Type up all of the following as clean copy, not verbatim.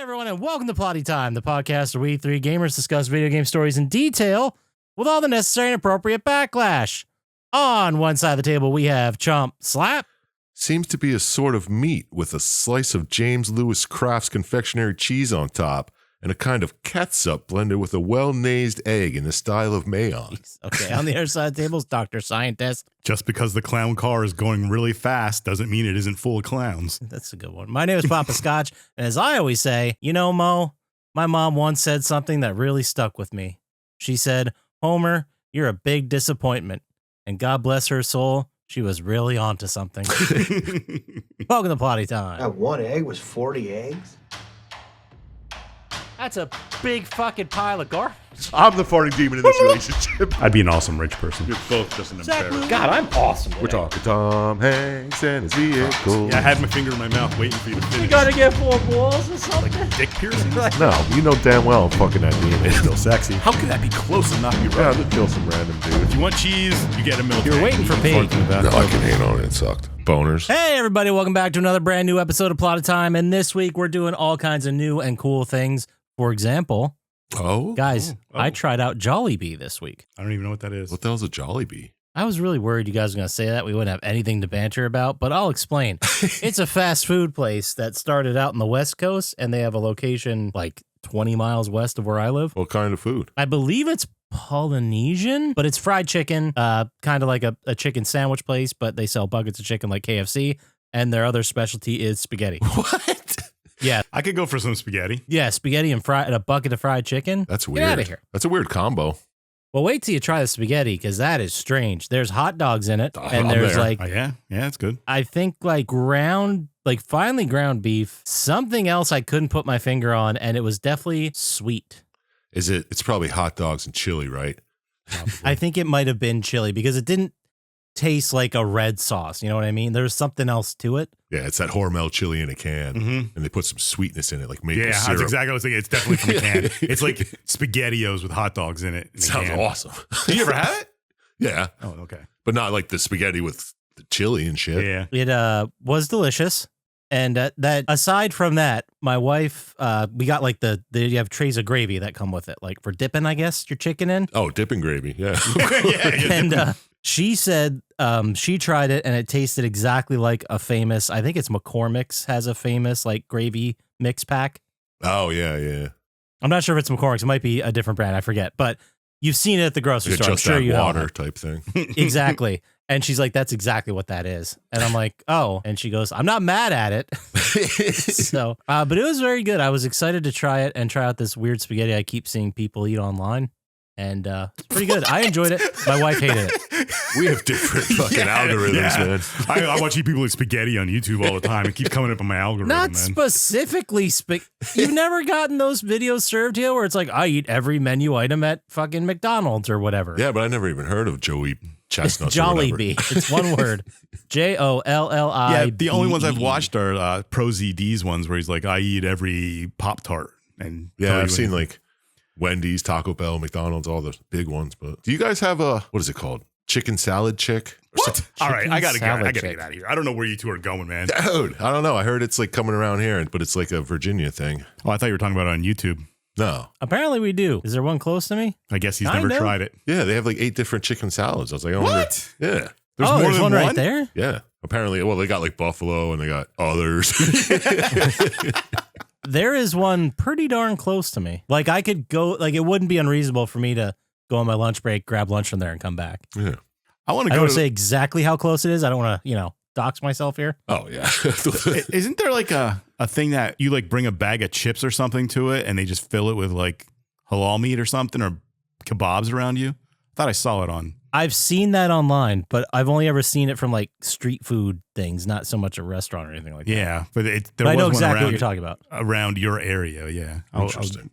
everyone, and welcome to Plotty Time, the podcast where we three gamers discuss video game stories in detail with all the necessary and appropriate backlash. On one side of the table, we have Chump Slap. Seems to be a sort of meat with a slice of James Lewis Kraft's confectionery cheese on top and a kind of catsup blended with a well-nazed egg in the style of Mayon. Okay, on the other side of the table is Dr. Syintist. Just because the clown car is going really fast doesn't mean it isn't full of clowns. That's a good one. My name is Poppascotch, and as I always say, you know, Mo, my mom once said something that really stuck with me. She said, Homer, you're a big disappointment. And God bless her soul, she was really onto something. Welcome to Plotty Time. That one egg was 40 eggs? That's a big fucking pile of garbage. I'm the farting demon in this relationship. I'd be an awesome rich person. You're both just an embarrassment. God, I'm awesome. We're talking Tom Hanks and his vehicle. Yeah, I had my finger in my mouth waiting for you to finish. You gotta get 4 balls or something. Dick piercing? No, you know damn well I'm fucking that demon. It's still sexy. How could that be close and not be Yeah, right? I'll kill some random If dude. you want cheese, you get a milk. You're waiting for Pete. No, I can hang on it. It sucked. Boners. Hey, everybody, welcome back to another brand new episode of Plotty Time. And this week, we're doing all kinds of new and cool things. For example, guys, I tried out Jollibee this week. I don't even know what that is. What the hell's a Jollibee? I was really worried you guys were going to say that. We wouldn't have anything to banter about, but I'll explain. It's a fast food place that started out in the West Coast, and they have a location like 20 miles west of where I live. What kind of food? I believe it's Polynesian, but it's fried chicken, kind of like a chicken sandwich place, but they sell buckets of chicken like KFC, and their other specialty is spaghetti. What? Yeah. I could go for some spaghetti. Yeah, spaghetti and a bucket of fried chicken. That's weird. Get out of here. That's a weird combo. Well, wait till you try the spaghetti, because that is strange. There's hot dogs in it, and I'm there's there. like, Oh, yeah, it's good. I think like finely ground beef, something else I couldn't put my finger on, and it was definitely sweet. It's probably hot dogs and chili, right? I think it might have been chili because it didn't taste like a red sauce. You know what I mean? There's something else to it. Yeah, it's that Hormel chili in a can, Mm-hmm. and they put some sweetness in it, like maple Yeah, syrup. that's exactly what I was thinking. It's definitely from a can. It's like SpaghettiOs with hot dogs in it. It sounds awesome. You ever had it? Yeah, Oh, okay. but not like the spaghetti with the chili and shit. Yeah. It was delicious. And that aside from that, my wife, we got like you have trays of gravy that come with it, like for dipping, I guess, your chicken in. Oh, dipping gravy. Yeah. And she said she tried it and it tasted exactly like a famous, I think it's McCormick's has a famous like gravy mix pack. Oh, yeah. I'm not sure if it's McCormick's. It might be a different brand. I forget. But you've seen it at the grocery Yeah, store. I'm just sure that you water know. type thing. Exactly. And she's like, that's exactly what that is. And I'm like, oh. And she goes, I'm not mad at it. So, but it was very good. I was excited to try it and try out this weird spaghetti I keep seeing people eat online. And it's pretty good. I enjoyed it. My wife hated it. We have different fucking algorithms, man. I watch people eat spaghetti on YouTube all the time. It keeps coming up on my algorithm, Not man. specifically You've never gotten those videos served to you where it's like, I eat every menu item at fucking McDonald's or whatever. Yeah, but I never even heard of Joey Chestnuts. or whatever. Jollibee. It's one word. Jolli. Yeah, the only ones I've watched are Pro ZD's ones where he's like, I eat every Pop-Tart. And Yeah, I've seen like Wendy's, Taco Bell, McDonald's, all the big ones. But do you guys have what is it called? Chicken salad chick? What? All right, I gotta salad get chick. out of here. I don't know where you two are going, man. Dude, I don't know. I heard it's like coming around here, but it's like a Virginia thing. Oh, I thought you were talking about it on YouTube. No. Apparently we do. Is there one close to me? I guess he's Kind never of. tried it. Yeah, they have like 8 different chicken salads. I was like, I wonder. What? Yeah. There's oh, more there's than one right there? Yeah. Apparently, well, they got like buffalo and they got others. There is one pretty darn close to me. Like I could go, like it wouldn't be unreasonable for me to go on my lunch break, grab lunch from there and come back. Yeah. I want I to don't go want to to say exactly how close it is. I don't want to, dox myself here. Oh, yeah. Isn't there like a thing that you like bring a bag of chips or something to it and they just fill it with like halal meat or something or kebabs around you? I thought I saw it on. I've seen that online, but I've only ever seen it from like street food things, not so much a restaurant or anything like that. Yeah, but there But I know was one exactly around, what you're talking about. around your area. Yeah. Interesting.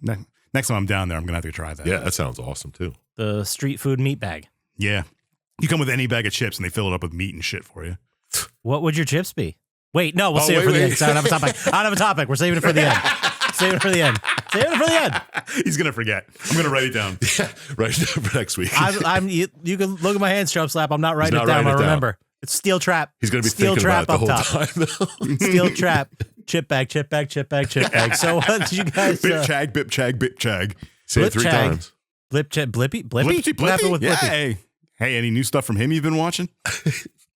Next time I'm down there, I'm going to have to try that. Yeah, that sounds awesome too. The street food meat bag. Yeah. You come with any bag of chips and they fill it up with meat and shit for you. What would your chips be? Wait, no, we'll Oh, save it for wait, the wait. end. 'Cause I don't have a topic. I don't have a topic. We're saving it for the end. Saving it for the end. Saving it for the end. He's going to forget. I'm going to write it down. Yeah, right for next week. You can look at my hands, Chump Slap. I'm not writing not it down. writing it I down. remember. It's steel trap. He's going to be steel thinking about trap it the up whole top. time, though. Steel trap. Chip bag. So what did you guys? Bip chag. Say it Blip 3 Chag. times. Blippy? What happened with Yeah. Blippy? Hey, any new stuff from him you've been watching?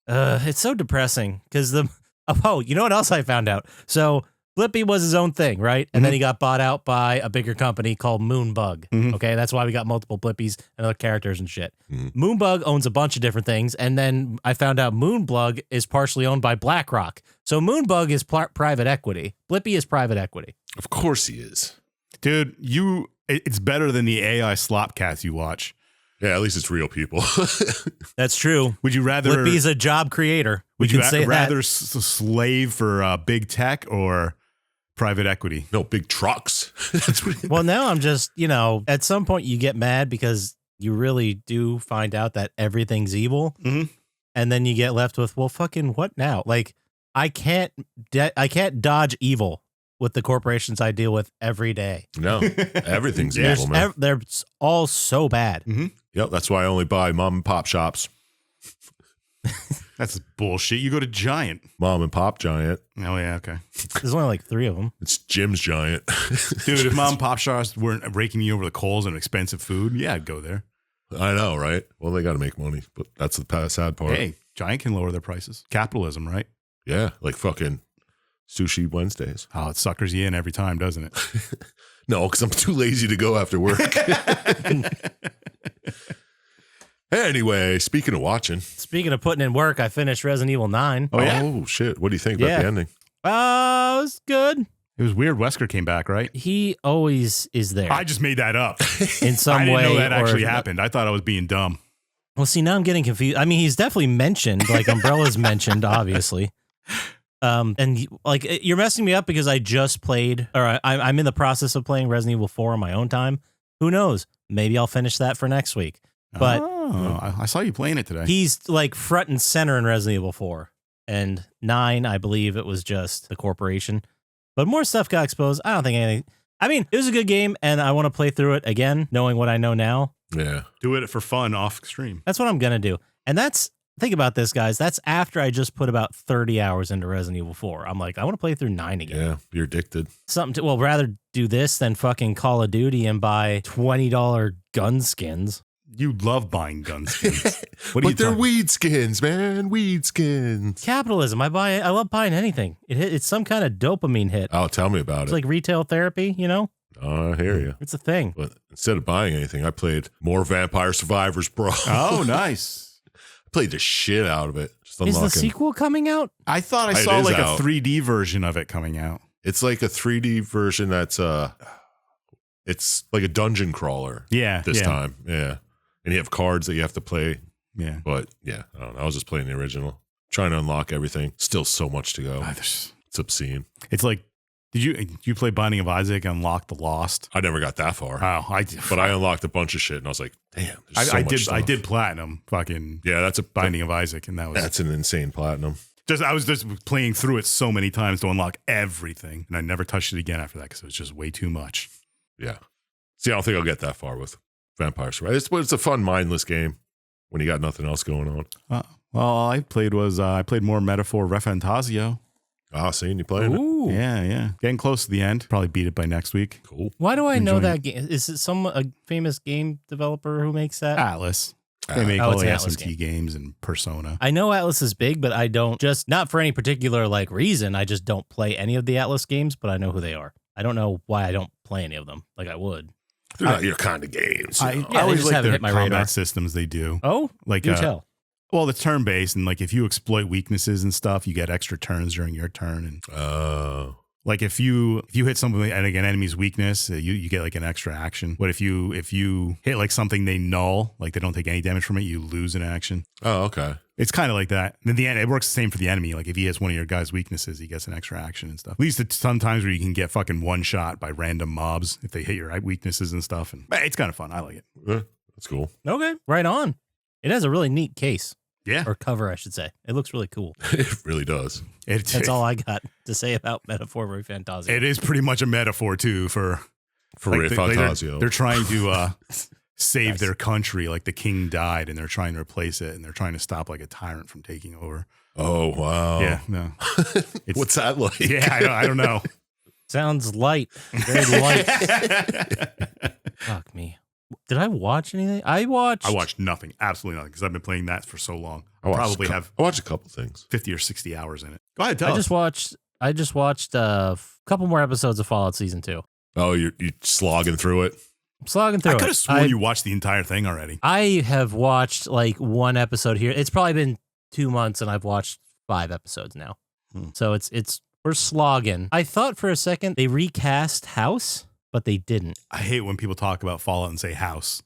It's so depressing because you know what else I found out? So Blippy was his own thing, right? And then he got bought out by a bigger company called Moonbug. Okay, that's why we got multiple Blippies and other characters and shit. Moonbug owns a bunch of different things, and then I found out Moonbug is partially owned by BlackRock. So Moonbug is private equity. Blippy is private equity. Of course he is. Dude, it's better than the AI slopcast you watch. Yeah, at least it's real people. That's true. Would you rather Blippy's a job creator? Would you rather slave for big tech or private equity? No, big trucks. That's what Well, now I'm just, at some point you get mad because you really do find out that everything's evil. Mhm. And then you get left with, well, fucking what now? Like, I can't dodge evil with the corporations I deal with every day. No, everything's Yeah. evil, man. They're all so bad. Yep, that's why I only buy mom and pop shops. That's bullshit. You go to Giant. Mom and pop giant. Oh, yeah, okay. There's only like 3 of them. It's Jim's giant. Dude, if mom and pop shops weren't raking you over the coals on expensive food, yeah, I'd go there. I know, right? Well, they got to make money, but that's the sad part. Hey, Giant can lower their prices. Capitalism, right? Yeah, like fucking Sushi Wednesdays. Oh, it suckers you in every time, doesn't it? No, because I'm too lazy to go after work. Anyway, speaking of watching. Speaking of putting in work, I finished Resident Evil 9. Oh, yeah? Oh, shit. What do you think about Yeah. the ending? It was good. It was weird. Wesker came back, right? He always is there I just made that up. in some I didn't way. know that or- actually happened. I thought I was being dumb. Well, see, now I'm getting confused. I mean, he's definitely mentioned, like Umbrella's mentioned, obviously. You're messing me up because I just played, or I'm in the process of playing Resident Evil 4 on my own time. Who knows? Maybe I'll finish that for next week. But I saw you playing it today. he's like front and center in Resident Evil 4. And 9, I believe it was just the corporation. But more stuff got exposed. I don't think anything. I mean, it was a good game, and I want to play through it again, knowing what I know now. Yeah. Do it for fun off stream. That's what I'm going to do. And think about this, guys. That's after I just put about 30 hours into Resident Evil 4. I'm like, I want to play through 9 again. Yeah, you're addicted. Rather do this than fucking Call of Duty and buy $20 gun skins. You love buying gun skins. But they're weed skins, man. Weed skins. Capitalism. I love buying anything. It's some kind of dopamine hit. Oh, tell me about It's it. like retail therapy, Oh, I hear you. It's a thing. But instead of buying anything, I played more Vampire Survivors, bro. Oh, nice. I played the shit out of it. Just Is the unlocking. sequel coming out? I thought I It saw is like out. a 3D version of it coming out. It's like a 3D version that's it's like a dungeon crawler Yeah. this time. Yeah. And you have cards that you have to play. Yeah. But yeah, I don't know. I was just playing the original. Trying to unlock everything. Still so much to go. It's obscene. It's like, did you play Binding of Isaac and unlock the Lost? I never got that far. Oh, I did. But I unlocked a bunch of shit and I was like, damn, there's so much stuff. I did platinum fucking Yeah, that's a Binding of Isaac, and that's an insane platinum. I was just playing through it so many times to unlock everything, and I never touched it again after that because it was just way too much. Yeah. See, I don't think I'll get that far with Vampire Survivors. It's a fun, mindless game when you got nothing else going on. Well, all I played was I played more Metaphor Refantasio. Ah, seeing you playing it. Ooh. Yeah. Getting close to the end. Probably beat it by next week. Cool. Why do I know Enjoying that game? Is it a famous game developer who makes that? Atlas. They make Oh, all it's the an Atlas SMT games and Persona. I know Atlas is big, but I don't not for any particular reason. I just don't play any of the Atlas games, but I know who they are. I don't know why I don't play any of them. Like I would. They're not your kind of games. You know? Yeah, I they always just like haven't their hit my combat radar. systems they do. Oh, Like do tell. Well, it's turn-based, and like if you exploit weaknesses and stuff, you get extra turns during your turn. And like if you hit something and like an enemy's weakness, you get like an extra action. But if you hit like something they null, like they don't take any damage from it, you lose an action. Oh, okay. It's kind of like that. And in the end, it works the same for the enemy. Like if he hits one of your guys' weaknesses, he gets an extra action and stuff. At least it's sometimes where you can get fucking one shot by random mobs if they hit your weaknesses and stuff. And it's kind of fun. I like it. Yeah, that's cool. Okay, right on. It has a really neat case Yeah, or cover, I should say. It looks really cool. It really does. That's all I got to say about Metaphor Fantasio. It is pretty much a metaphor too for Ray they're Fantasio. trying to save their country. Like the king died, and they're trying to replace it, and they're trying to stop like a tyrant from taking over. Oh, wow. Yeah, no. What's that like? Yeah, I don't know. Sounds light. Very light. Fuck me. Did I watch anything? I watched nothing. Absolutely nothing. Because I've been playing that for so long. I watched a couple things. 50 or 60 hours in it. Go ahead, tell us. I just watched a couple more episodes of Fallout Season 2. Oh, you're slogging through it? I'm slogging through it. I could have sworn you watched the entire thing already. I have watched like one episode here. It's probably been 2 months and I've watched 5 episodes now. So we're slogging. I thought for a second they recast House, but they didn't. I hate when people talk about Fallout and say House.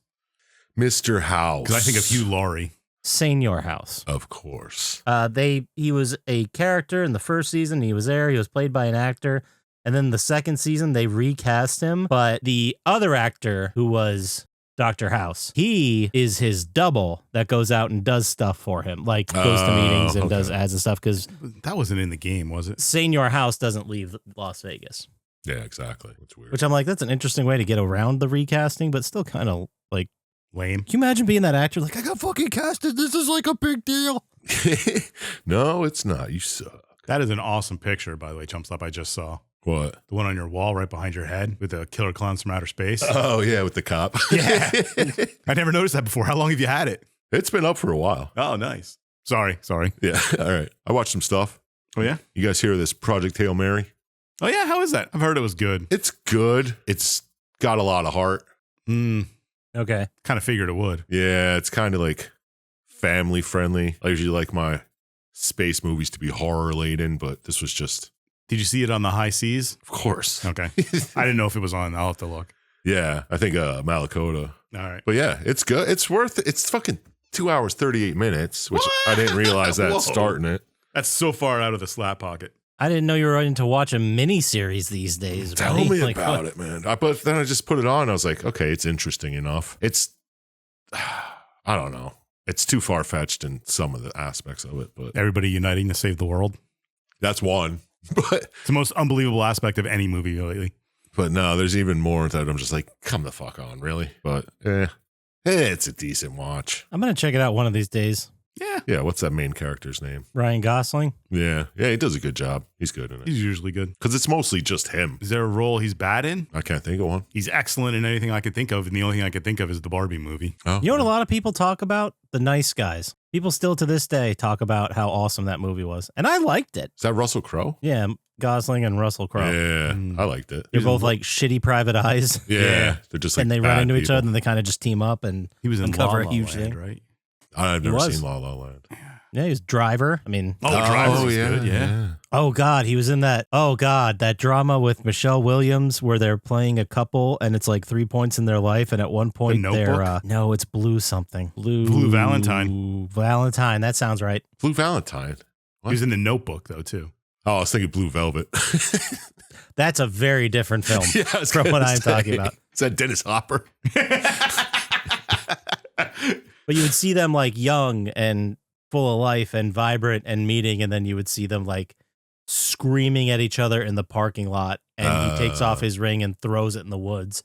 Mr. House. Because I think of Hugh Laurie. Senior House. Of course. He was a character in the first season. He was there. He was played by an actor. And then the second season, they recast him. But the other actor who was Dr. House, he is his double that goes out and does stuff for him, like goes to meetings and does ads and stuff. Because that wasn't in the game, was it? Senior House doesn't leave Las Vegas. Yeah, exactly. That's weird. Which I'm like, that's an interesting way to get around the recasting, but still kind of like lame. Can you imagine being that actor? Like, I got fucking casted. This is like a big deal. No, it's not. You suck. That is an awesome picture, by the way, Chump Slap, I just saw. What? The one on your wall right behind your head with the killer clowns from outer space. Oh, yeah, with the cop. Yeah. I never noticed that before. How long have you had it? It's been up for a while. Oh, nice. Sorry. Yeah, all right. I watched some stuff. Oh, yeah? You guys hear of this Project Hail Mary? Oh, yeah? How is that? I've heard it was good. It's good. It's got a lot of heart. Okay. Kind of figured it would. Yeah, it's kind of like family friendly. I usually like my space movies to be horror laden, but this was just... Did you see it on the high seas? Of course. Okay. I didn't know if it was on. I'll have to look. Yeah, I think Malakota. All right. But yeah, it's good. It's fucking 2 hours, 38 minutes, which I didn't realize that starting it. That's so far out of the slap pocket. I didn't know you were into watching miniseries these days. Tell buddy. me like, about what? it, man. But then I just put it on. I was like, okay, it's interesting enough. It's, I don't know. It's too far-fetched in some of the aspects of it, but Everybody uniting to save the world. that's one. But It's the most unbelievable aspect of any movie lately. no, there's even more that I'm just like, come the fuck on, really? But it's a decent watch. I'm going to check it out one of these days. Yeah. Yeah, what's that main character's name? Ryan Gosling. Yeah, he does a good job. He's good in it. He's usually good. Because it's mostly just him. Is there a role he's bad in? I can't think of one. He's excellent in anything I could think of, and the only thing I could think of is the Barbie movie. Oh, You know what a lot of people talk about? The Nice Guys. People still to this day talk about how awesome that movie was. And I liked it. Is that Russell Crowe? Yeah, Gosling and Russell Crowe. Yeah, I liked it. They're both like shitty private eyes. Yeah, they're just like and they run bad into each people. other and they kind of just team up and He was in uncover La La a huge Land, thing. right? I've He never was. seen La La Land. Yeah, he was Driver. I mean, Driver was good, yeah. oh God, he was in that. Oh God, that drama with Michelle Williams where they're playing a couple and it's like 3 points in their life. And at one point they're, Notebook? no, it's Blue something. Blue Valentine. Valentine. That sounds right. Blue Valentine. He was in The Notebook, though, too. Oh, I was thinking Blue Velvet. That's a very different film Yeah, I was from gonna what I'm say. talking about. Is that Dennis Hopper? But you would see them like young and full of life and vibrant and meeting, and then you would see them like screaming at each other in the parking lot, and he takes off his ring and throws it in the woods.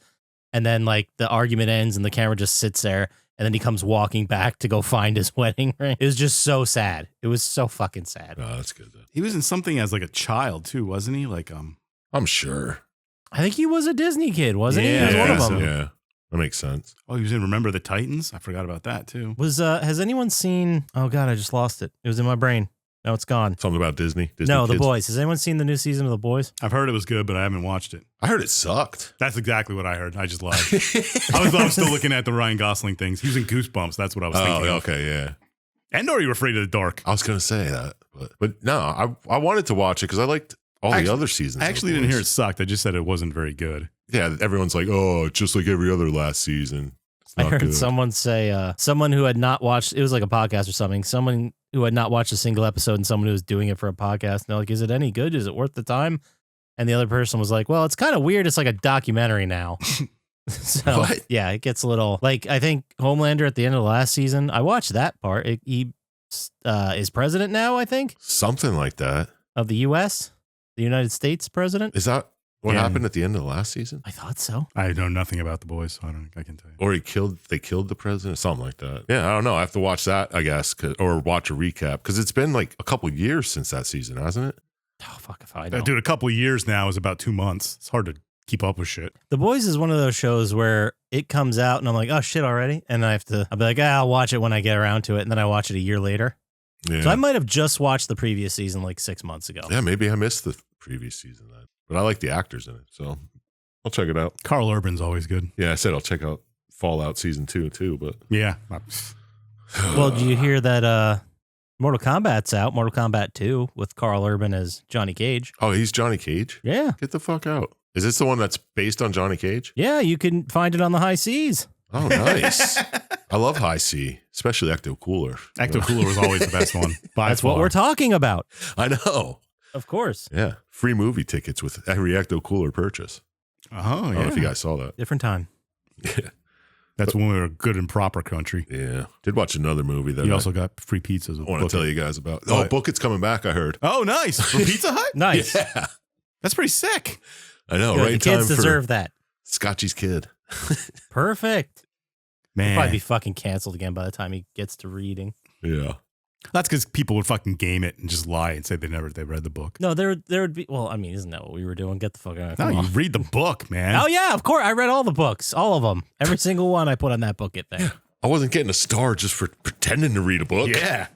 And then like the argument ends and the camera just sits there, and then he comes walking back to go find his wedding ring. It was just so sad. It was so fucking sad. Oh, that's good then. He was in something as like a child, too, wasn't he? Like, I'm sure. I think he was a Disney kid, wasn't he? Yeah, He was one of yeah, them. Yeah, that makes sense. oh, he was in Remember the Titans? I forgot about that, too. Has anyone seen, oh God, I just lost it. It was in my brain. No, it's gone. Something about Disney. No, The Kids? Boys. Has anyone seen the new season of The Boys? I've heard it was good, but I haven't watched it. I heard it sucked. That's exactly what I heard. I just lied. I was still looking at the Ryan Gosling things. He was in Goosebumps. That's what I was thinking. Oh, of. okay, yeah. And or you were afraid of the dark. I was gonna say that, but no, I wanted to watch it because I liked all the other seasons. I of actually The didn't hear it Boys. sucked. I just said it wasn't very good. Yeah, everyone's like, oh, just like every other last season. It's I not heard good. someone say, someone who had not watched, it was like a podcast or something, someone who had not watched a single episode and someone who was doing it for a podcast. And they're like, is it any good? Is it worth the time? And the other person was like, well, it's kind of weird. It's like a documentary now. So, What? yeah, it gets a little, like, I think Homelander at the end of the last season, I watched that part. He is president now, I think, Something like that. of the U.S., the United States president. Is that What Yeah. happened at the end of the last season? I thought so. I know nothing about the boys, so I can tell you. Or they killed the president, something like that. Yeah, I don't know. I have to watch that, I guess, or watch a recap because it's been like a couple years since that season, hasn't it? Oh, fuck if I know. Dude, a couple of years now is about 2 months. It's hard to keep up with shit. The Boys is one of those shows where it comes out and I'm like, oh shit already. And I'll be like, I'll watch it when I get around to it. And then I watch it a year later. Yeah. So I might have just watched the previous season like 6 months ago. Yeah, maybe I missed the previous season then. But I like the actors in it, so I'll check it out. Carl Urban's always good. Yeah, I said I'll check out Fallout Season 2 too, but Yeah. Well, did you hear that Mortal Kombat's out? Mortal Kombat 2 with Carl Urban as Johnny Cage. oh, he's Johnny Cage? Yeah. Get the fuck out. Is this the one that's based on Johnny Cage? Yeah, you can find it on the high seas. Oh, nice. I love High C, especially Ecto Cooler. Ecto Cooler was always the best one. That's what we're talking about. I know. Of course. Yeah. Free movie tickets with every Ecto Cooler purchase. Oh, I don't know if you guys saw that. Different time. Yeah. That's when we were a good and proper country. Yeah. Did watch another movie that You also got free pizzas. I want to tell you guys about. Oh, What? Book It's coming back, I heard. Oh, nice. For Pizza Hut? Nice. Yeah. That's pretty sick. I know, Good. right? The kids time deserve for that. Scotchy's kid. Perfect. He'll Man. probably be fucking canceled again by the time he gets to reading. Yeah. That's because people would fucking game it and just lie and say they read the book. No, there would be. Well, I mean, isn't that what we were doing? Get the fuck out. No, Come you on. read the book, man. Oh yeah, of course. I read all the books, all of them, every single one. I put on that book it thing. I wasn't getting a star just for pretending to read a book. Yeah.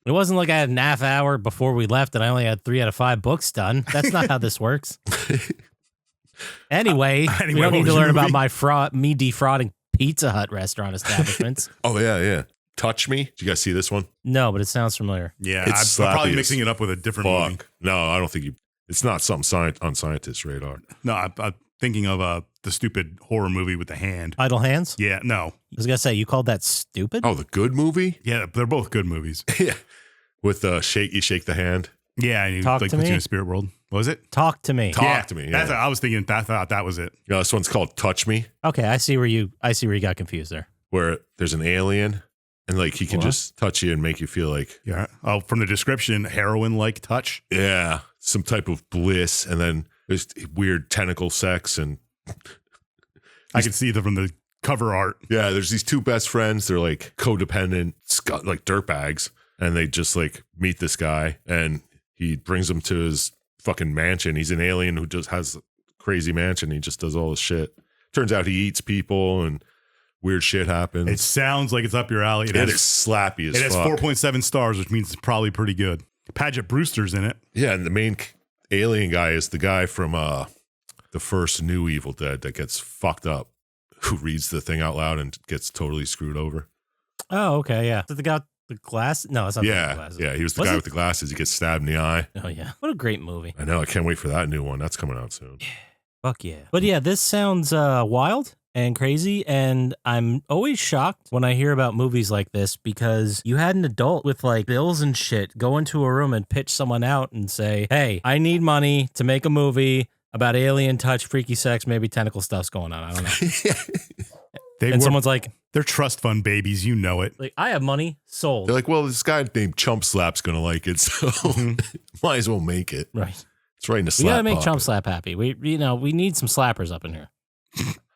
It wasn't like I had an half hour before we left and I only had 3 out of 5 books done. That's not how this works. Anyway, we Anyway, don't what need to was learn your about movie? me defrauding Pizza Hut restaurant establishments. Oh, yeah, yeah. Touch Me. Did you guys see this one? No, but it sounds familiar. Yeah. It's I'm probably slappy mixing as it up with a different movie. Fuck. No, I don't think you. It's not something on scientists' radar. No, I'm thinking of the stupid horror movie with the hand. Idle Hands? Yeah, no. I was going to say, you called that stupid? Oh, the good movie? Yeah, they're both good movies. Yeah. With you shake the hand. Yeah, and you Talk like to puts me? you in a spirit world. What was it? Talk to me. Talk to me. Yeah. That's I was thinking. I thought that was it. Yeah, this one's called Touch Me, Okay, I see where you got confused there. where there's an alien and like he can What? just touch you and make you feel like, Yeah. Oh, from the description, heroin-like touch. yeah, some type of bliss. And then there's weird tentacle sex. And I can see from the cover art. yeah, there's these two best friends. They're like codependent, like dirtbags. And they just like meet this guy and he brings them to his fucking mansion. He's an alien who just has a crazy mansion. He just does all this shit. Turns out he eats people and weird shit happens. It sounds like it's up your alley. It is slappy as It has fuck. 4.7 stars, which means it's probably pretty good. Paget Brewster's in it. Yeah, and the main alien guy is the guy from the first new Evil Dead that gets fucked up, who reads the thing out loud and gets totally screwed over. Oh, okay, yeah. Did the guy the glass? No, it's not the Yeah, glasses. yeah, he was the Was guy it? with the glasses. He gets stabbed in the eye. Oh, yeah. What a great movie. I know. I can't wait for that new one. That's coming out soon. Fuck yeah. But yeah, this sounds wild and crazy, and I'm always shocked when I hear about movies like this because you had an adult with like bills and shit go into a room and pitch someone out and say, hey, I need money to make a movie about alien touch, freaky sex, maybe tentacle stuff's going on. I don't know. And someone's like, They're trust fund babies. You know it. I have money, sold. They're like, well, this guy named Chump Slap's going to like it, so might as well make it. Right. It's right in the We slap gotta make pocket. Chump Slap happy. We need some slappers up in here.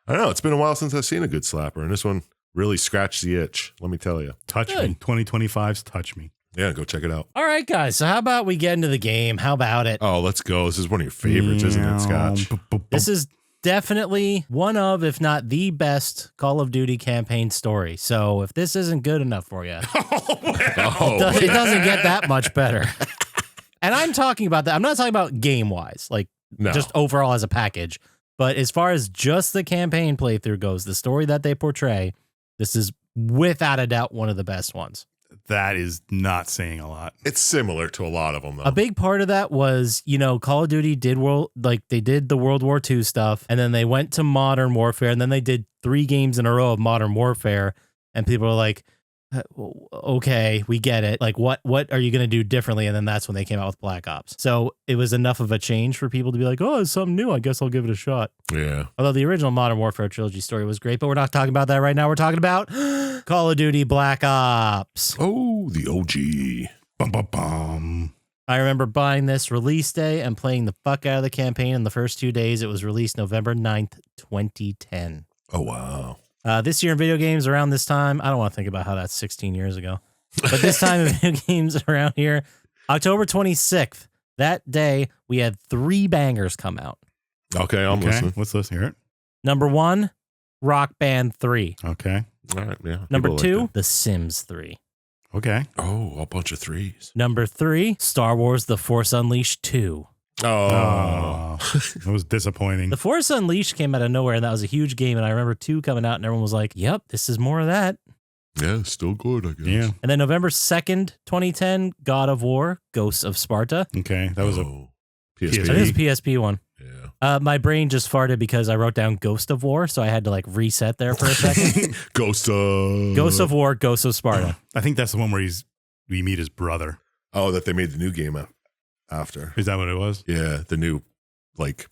I know. It's been a while since I've seen a good slapper, and this one really scratched the itch. Let me tell you. Touch Good. me. 2025's Touch Me. Yeah, go check it out. All right, guys. So how about we get into the game? How about it? Oh, let's go. This is one of your favorites, isn't it, Scotch? This is definitely one of, if not the best Call of Duty campaign story. So if this isn't good enough for you, Oh, it doesn't get that much better. And I'm talking about that. I'm not talking about game-wise, like no. just overall as a package. But as far as just the campaign playthrough goes, the story that they portray, this is without a doubt one of the best ones. That is not saying a lot. It's similar to a lot of them, though. A big part of that was, Call of Duty did they did the World War II stuff, and then they went to Modern Warfare, and then they did 3 games in a row of Modern Warfare, and people are like, okay, we get it. Like, what are you going to do differently? And then that's when they came out with Black Ops. So it was enough of a change for people to be like, oh, it's something new. I guess I'll give it a shot. Yeah. Although the original Modern Warfare trilogy story was great, but we're not talking about that right now. We're talking about Call of Duty Black Ops. Oh, the OG. Bum, bum, bum. I remember buying this release day and playing the fuck out of the campaign in the first 2 days. It was released November 9th, 2010. Oh, wow. This year in video games around this time, I don't want to think about how that's 16 years ago, but this time in video games around here, October 26th, that day, we had 3 bangers come out. Okay, I'm listening. Let's hear it. Number 1, Rock Band 3. Okay. All right, yeah. Number people 2, like The Sims 3. Okay. that. Oh, a bunch of 3s. Number 3, Star Wars The Force Unleashed 2. Oh. That was disappointing. The Force Unleashed came out of nowhere, and that was a huge game, and I remember 2 coming out, and everyone was like, yep, this is more of that. Yeah, still good, I guess. Yeah. And then November 2nd, 2010, God of War, Ghosts of Sparta. Okay. That was a I PSP. think it was a PSP one. Yeah. My brain just farted because I wrote down Ghost of War, so I had to like reset there for a second. Ghost of... Ghost of War, Ghost of Sparta. I think that's the one where we meet his brother. Oh, that they made the new game after. Is that what it was? Yeah, the new, like,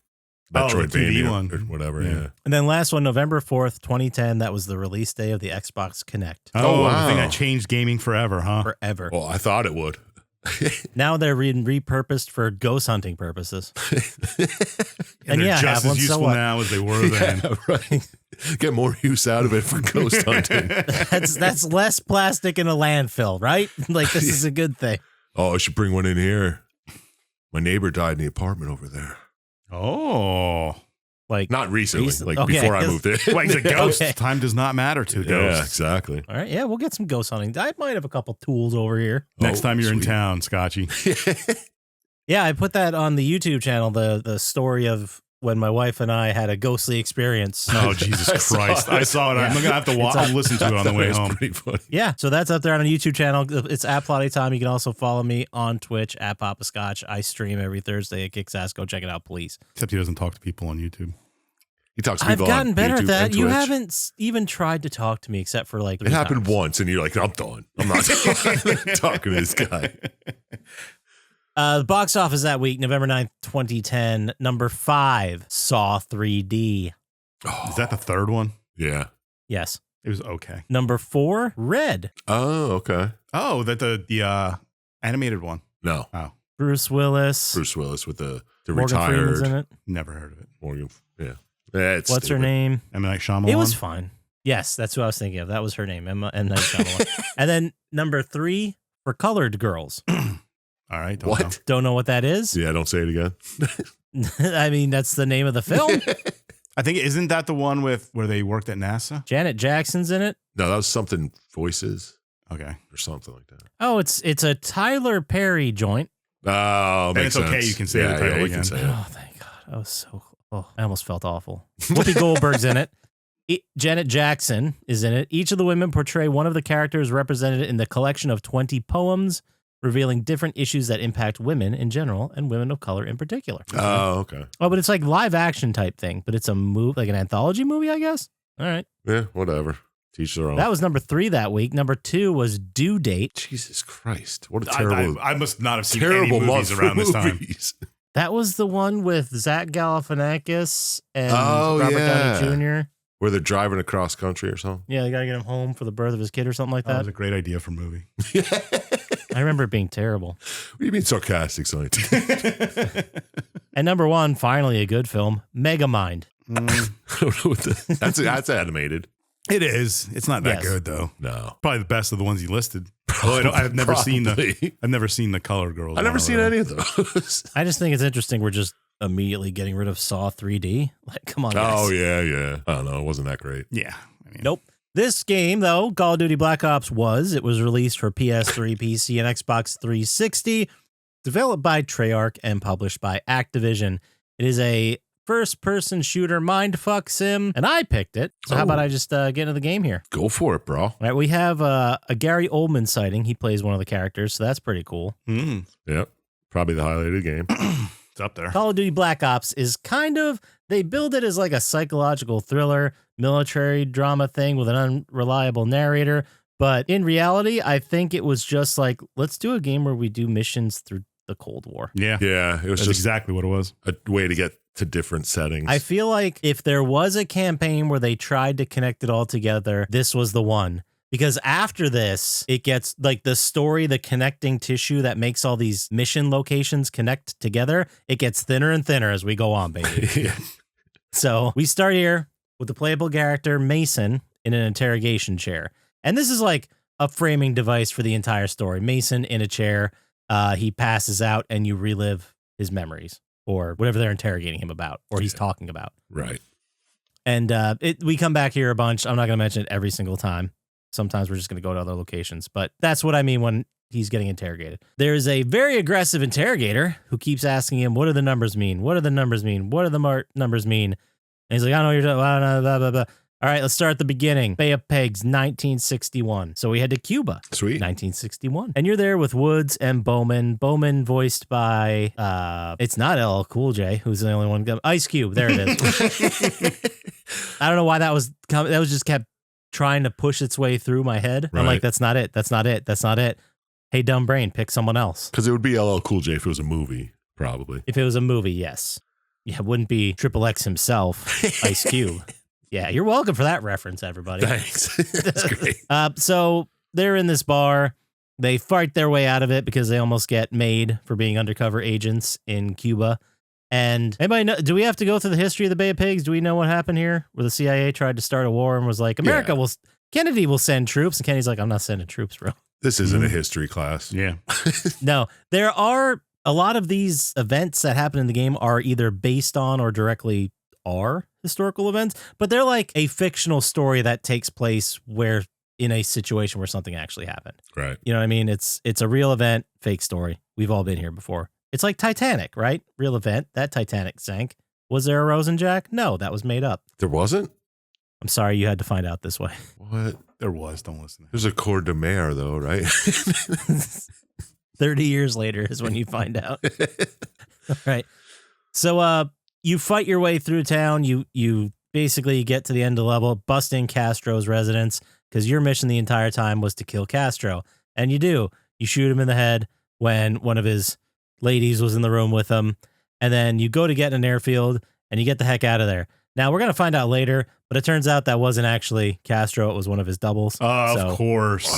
Oh, the 2D Metroidvania one. or whatever, Yeah. yeah. And then last one, November 4th, 2010, that was the release day of the Xbox Connect. Oh, wow. the thing that changed gaming forever, huh? Forever. Well, I thought it would. Now they're repurposed for ghost hunting purposes. And they're yeah, I just have one, as so useful what? now as they were then. Yeah, right. Get more use out of it for ghost hunting. That's less plastic in a landfill, right? Like, this is a good thing. Oh, I should bring one in here. My neighbor died in the apartment over there. Oh. Like, Not recently, like Okay. before I moved in. Well, he's a ghost. Okay. Time does not matter to Yeah, ghosts. exactly. all right, yeah, we'll get some ghost hunting. I might have a couple tools over here. Next Oh, time you're in sweet. town, Scotchy. Yeah, I put that on the YouTube channel, the story of when my wife and I had a ghostly experience. Oh, Jesus Christ. I saw it. I'm going to have to It's I'll listen to it on the way That was home. pretty funny. Yeah, so that's up there on the YouTube channel. It's at Plotty Time. You can also follow me on Twitch at Poppascotch. I stream every Thursday at Kicks Ass. Go check it out, please. Except he doesn't talk to people on YouTube. He talks to I've people gotten on better YouTube at that. and You Twitch. haven't even tried to talk to me except for like 3 It happened times. once, and you're like, I'm done. I'm not talking to this guy. The box office that week, November 9th, 2010, number 5, Saw 3D. Is that the third one? Yeah. Yes. It was okay. Number 4, Red. Oh, okay. Oh, that the animated one. No. Oh, Bruce Willis. Bruce Willis with the Morgan Freeman's in retired it. never heard of it. Morgan. Yeah. It's What's her stupid. name? M. Night Shyamalan. It was fine. Yes, that's who I was thinking of. That was her name, Emma M. Night Shyamalan. And then number 3 for Colored Girls. All right. What? Know. Don't know what that is. Yeah, don't say it again. I mean, that's the name of the film. I think, isn't that the one with where they worked at NASA? Janet Jackson's in it. No, that was something Voices Okay. or something like that. Oh, it's a Tyler Perry joint. Oh, Then makes it's okay, sense. you can say the title we again. can say it. Oh, thank God. I was so. Oh, I almost felt awful. Whoopi Goldberg's in it. Janet Jackson is in it. Each of the women portray one of the characters represented in the collection of 20 poems, revealing different issues that impact women in general and women of color in particular. Oh, okay. Oh, but it's like live action type thing, but it's a move like an anthology movie, I guess. All right. Yeah, whatever. Teach their own. That was number 3 that week. Number 2 was Due Date. Jesus Christ. What a terrible, I must not have seen terrible any movies month around for this time. movies. That was the one with Zach Galifianakis and Oh, Robert yeah. Downey Jr. Where they're driving across country or something. Yeah, they got to get him home for the birth of his kid or something like That was that. a great idea for a movie. I remember it being terrible. What do you mean sarcastic, scientist? And number 1, finally a good film, Megamind. I don't know what that's animated. It is. It's not that Yes. good though. No. Probably the best of the ones you listed. Although I've never seen Probably. I've never seen the Color Girls. I've never one seen or any of those. I just think it's interesting we're just immediately getting rid of Saw 3D. Like, come on, guys. Oh, yeah. I don't know. It wasn't that great. Yeah. I mean, Nope. This game, though, Call of Duty Black Ops it was released for PS3, PC, and Xbox 360, developed by Treyarch and published by Activision. It is a first-person shooter mindfuck sim, and I picked it. So how Oh. about I just get into the game here? Go for it, bro. All right, we have a Gary Oldman sighting. He plays one of the characters, so that's pretty cool. Yep. Probably the highlight of the game. it's up there. Call of Duty Black Ops is kind of, they build it as like a psychological thriller, military drama thing with an unreliable narrator. But in reality, I think it was just like, let's do a game where we do missions through the Cold War. Yeah. Yeah. It was That's just exactly what it was. a way to get to different settings. I feel like if there was a campaign where they tried to connect it all together, this was the one. Because after this, it gets like the story, the connecting tissue that makes all these mission locations connect together. It gets thinner and thinner as we go on, baby. Yeah. So we start here with the playable character Mason in an interrogation chair. And this is like a framing device for the entire story. Mason in a chair, he passes out and you relive his memories or whatever they're interrogating him about or he's talking about. Right. And we come back here a bunch. I'm not going to mention it every single time. Sometimes we're just going to go to other locations, but that's what I mean when he's getting interrogated. There's a very aggressive interrogator who keeps asking him, what do the numbers mean? What do the numbers mean? What do the numbers mean? And he's like, I don't know what you're talking about, blah, blah, blah. All right, let's start at the beginning. Bay of Pigs, 1961. So we head to Cuba. Sweet. 1961. And you're there with Woods and Bowman. Bowman voiced by, it's not LL Cool J, who's the only one. Ice Cube, there it is. I don't know why that was just kept trying to push its way through my head. Right. I'm like, that's not it. That's not it. That's not it. Hey, dumb brain, pick someone else. Because it would be LL Cool J if it was a movie, probably. If it was a movie, yes. Yeah, it wouldn't be Triple X himself, Ice Cube. Yeah, you're welcome for that reference, everybody. Thanks. That's great. So they're in this bar. They fight their way out of it because they almost get made for being undercover agents in Cuba. And anybody know, do we have to go through the history of the Bay of Pigs? Do we know what happened here? Where the CIA tried to start a war and was like, Kennedy will send troops. And Kennedy's like, I'm not sending troops, bro. This isn't a history class. Yeah. No, there are a lot of these events that happen in the game are either based on or directly are historical events, but they're like a fictional story that takes place where in a situation where something actually happened. Right. You know what I mean? It's a real event, fake story. We've all been here before. It's like Titanic, right? Real event. That Titanic sank. Was there a Rosenjack? No, that was made up. There wasn't? I'm sorry you had to find out this way. What? There was. Don't listen. There's a Coeur de Mer, though, right? 30 years later is when you find out. All right. So you fight your way through town. You basically get to the end of the level, bust in Castro's residence because your mission the entire time was to kill Castro. And you do. You shoot him in the head when one of his ladies was in the room with him. And then you go to get in an airfield and you get the heck out of there. Now, we're going to find out later, but it turns out that wasn't actually Castro. It was one of his doubles. Of course.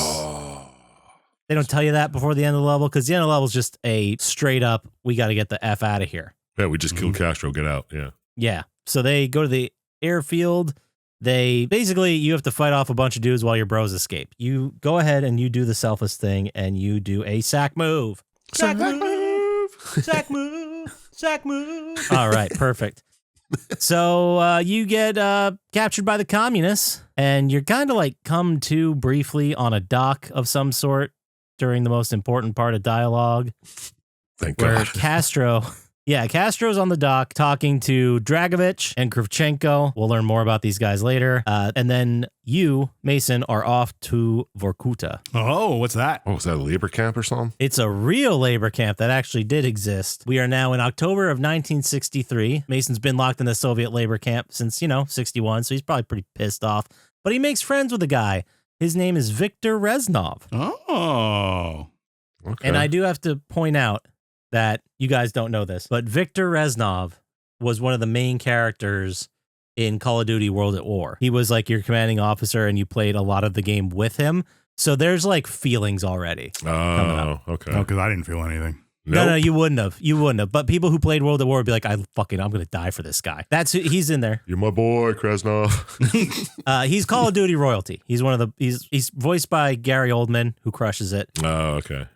They don't tell you that before the end of the level because the end of the level is just a straight up, we got to get the F out of here. Yeah, we just killed Castro. Get out. Yeah. Yeah. So they go to the airfield. You have to fight off a bunch of dudes while your bros escape. You go ahead and you do the selfless thing and you do a sack move. Sack move. Sack move. Sack move. All right. Perfect. So you get captured by the communists and you're kind of like come to briefly on a dock of some sort during the most important part of dialogue. Thank where God. Castro's on the dock talking to Dragovich and Kravchenko. We'll learn more about these guys later. And then you, Mason, are off to Vorkuta. Oh, what's that? Oh, is that a labor camp or something? It's a real labor camp that actually did exist. We are now in October of 1963. Mason's been locked in the Soviet labor camp since, 61, so he's probably pretty pissed off. But he makes friends with a guy. His name is Viktor Reznov. Oh. Okay. And I do have to point out that you guys don't know this, but Viktor Reznov was one of the main characters in Call of Duty World at War. He was like your commanding officer and you played a lot of the game with him. So there's like feelings already. Oh, okay. No, because I didn't feel anything. No, you wouldn't have. But people who played World at War would be like, I'm going to die for this guy. He's in there. You're my boy, Krasnov. He's Call of Duty royalty. He's he's voiced by Gary Oldman, who crushes it. Oh, okay.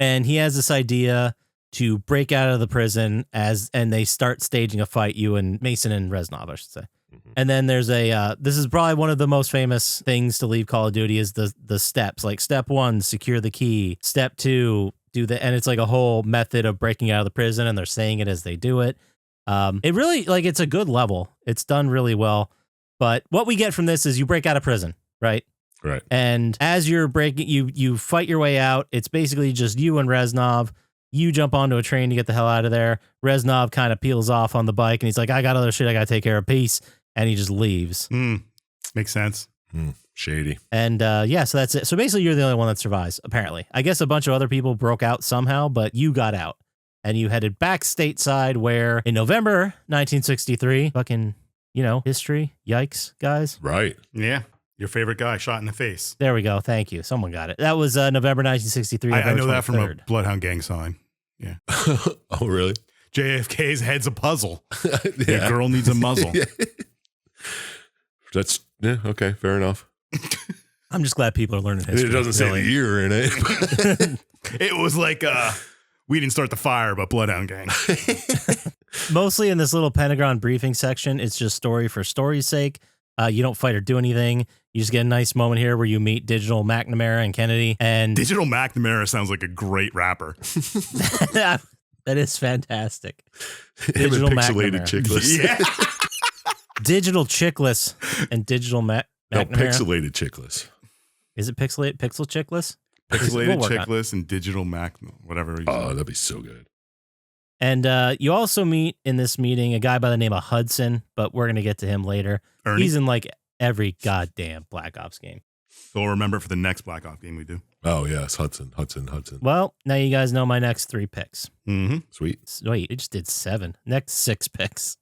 And he has this idea to break out of the prison and they start staging a fight, you and Mason and Reznov, I should say. Mm-hmm. And then there's this is probably one of the most famous things to leave Call of Duty is the steps. Like step 1, secure the key. Step 2, and it's like a whole method of breaking out of the prison and they're saying it as they do it. It really, it's a good level. It's done really well. But what we get from this is you break out of prison, right? Right. And as you're breaking, you fight your way out. It's basically just you and Reznov. You jump onto a train to get the hell out of there. Reznov kind of peels off on the bike and he's like, I got other shit I got to take care of. Peace. And he just leaves. Makes sense. Shady. And so that's it. So basically you're the only one that survives, apparently. I guess a bunch of other people broke out somehow, but you got out. And you headed back stateside where in November 1963, fucking, history. Yikes, guys. Right. Yeah. Your favorite guy shot in the face. There we go. Thank you. Someone got it. That was November 1963. I November know that from 23rd. a Bloodhound Gang sign. Yeah. Oh, really? JFK's head's a puzzle. Yeah. The girl needs a muzzle. Yeah. That's, yeah, okay, fair enough. I'm just glad people are learning history. It doesn't say really. the year in it. It was like, we didn't start the fire, but Bloodhound Gang. Mostly in this little Pentagon briefing section, it's just story for story's sake. You don't fight or do anything. You just get a nice moment here where you meet Digital McNamara and Kennedy. And Digital McNamara sounds like a great rapper. that is fantastic. Him Digital and pixelated McNamara. chickless. Yeah. Digital Chickless and Digital No, McNamara. pixelated chickless. Is it Pixel Chickless? Pixelated We'll work on it. Chickless and Digital Mac, whatever. Oh, that'd be so good. And you also meet in this meeting a guy by the name of Hudson, but we're going to get to him later. Ernie. He's in like every goddamn Black Ops game. So we'll remember for the next Black Ops game we do. Oh, yes, Hudson. Well, now you guys know my next 3 picks. Mm-hmm. Sweet. Wait, it just did 7. Next 6 picks.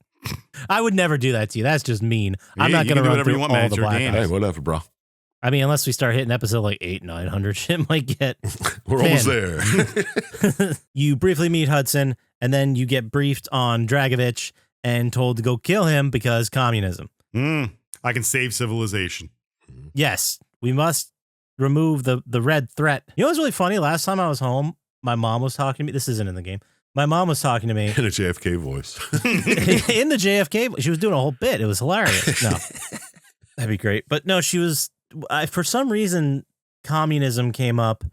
I would never do that to you. That's just mean. I'm Yeah, not you going to can do run whatever through you want, all man. the It's your Black game. Ops. Hey, whatever, bro. I mean, unless we start hitting episode like 800-900, shit might get. We're Man. almost there. You briefly meet Hudson, and then you get briefed on Dragovich and told to go kill him because communism. I can save civilization. Yes, we must remove the red threat. You know what's really funny? Last time I was home, my mom was talking to me. This isn't in the game. My mom was talking to me In a JFK voice. in the JFK. She was doing a whole bit. It was hilarious. No, that'd be great. But no, she was, for some reason, communism came up.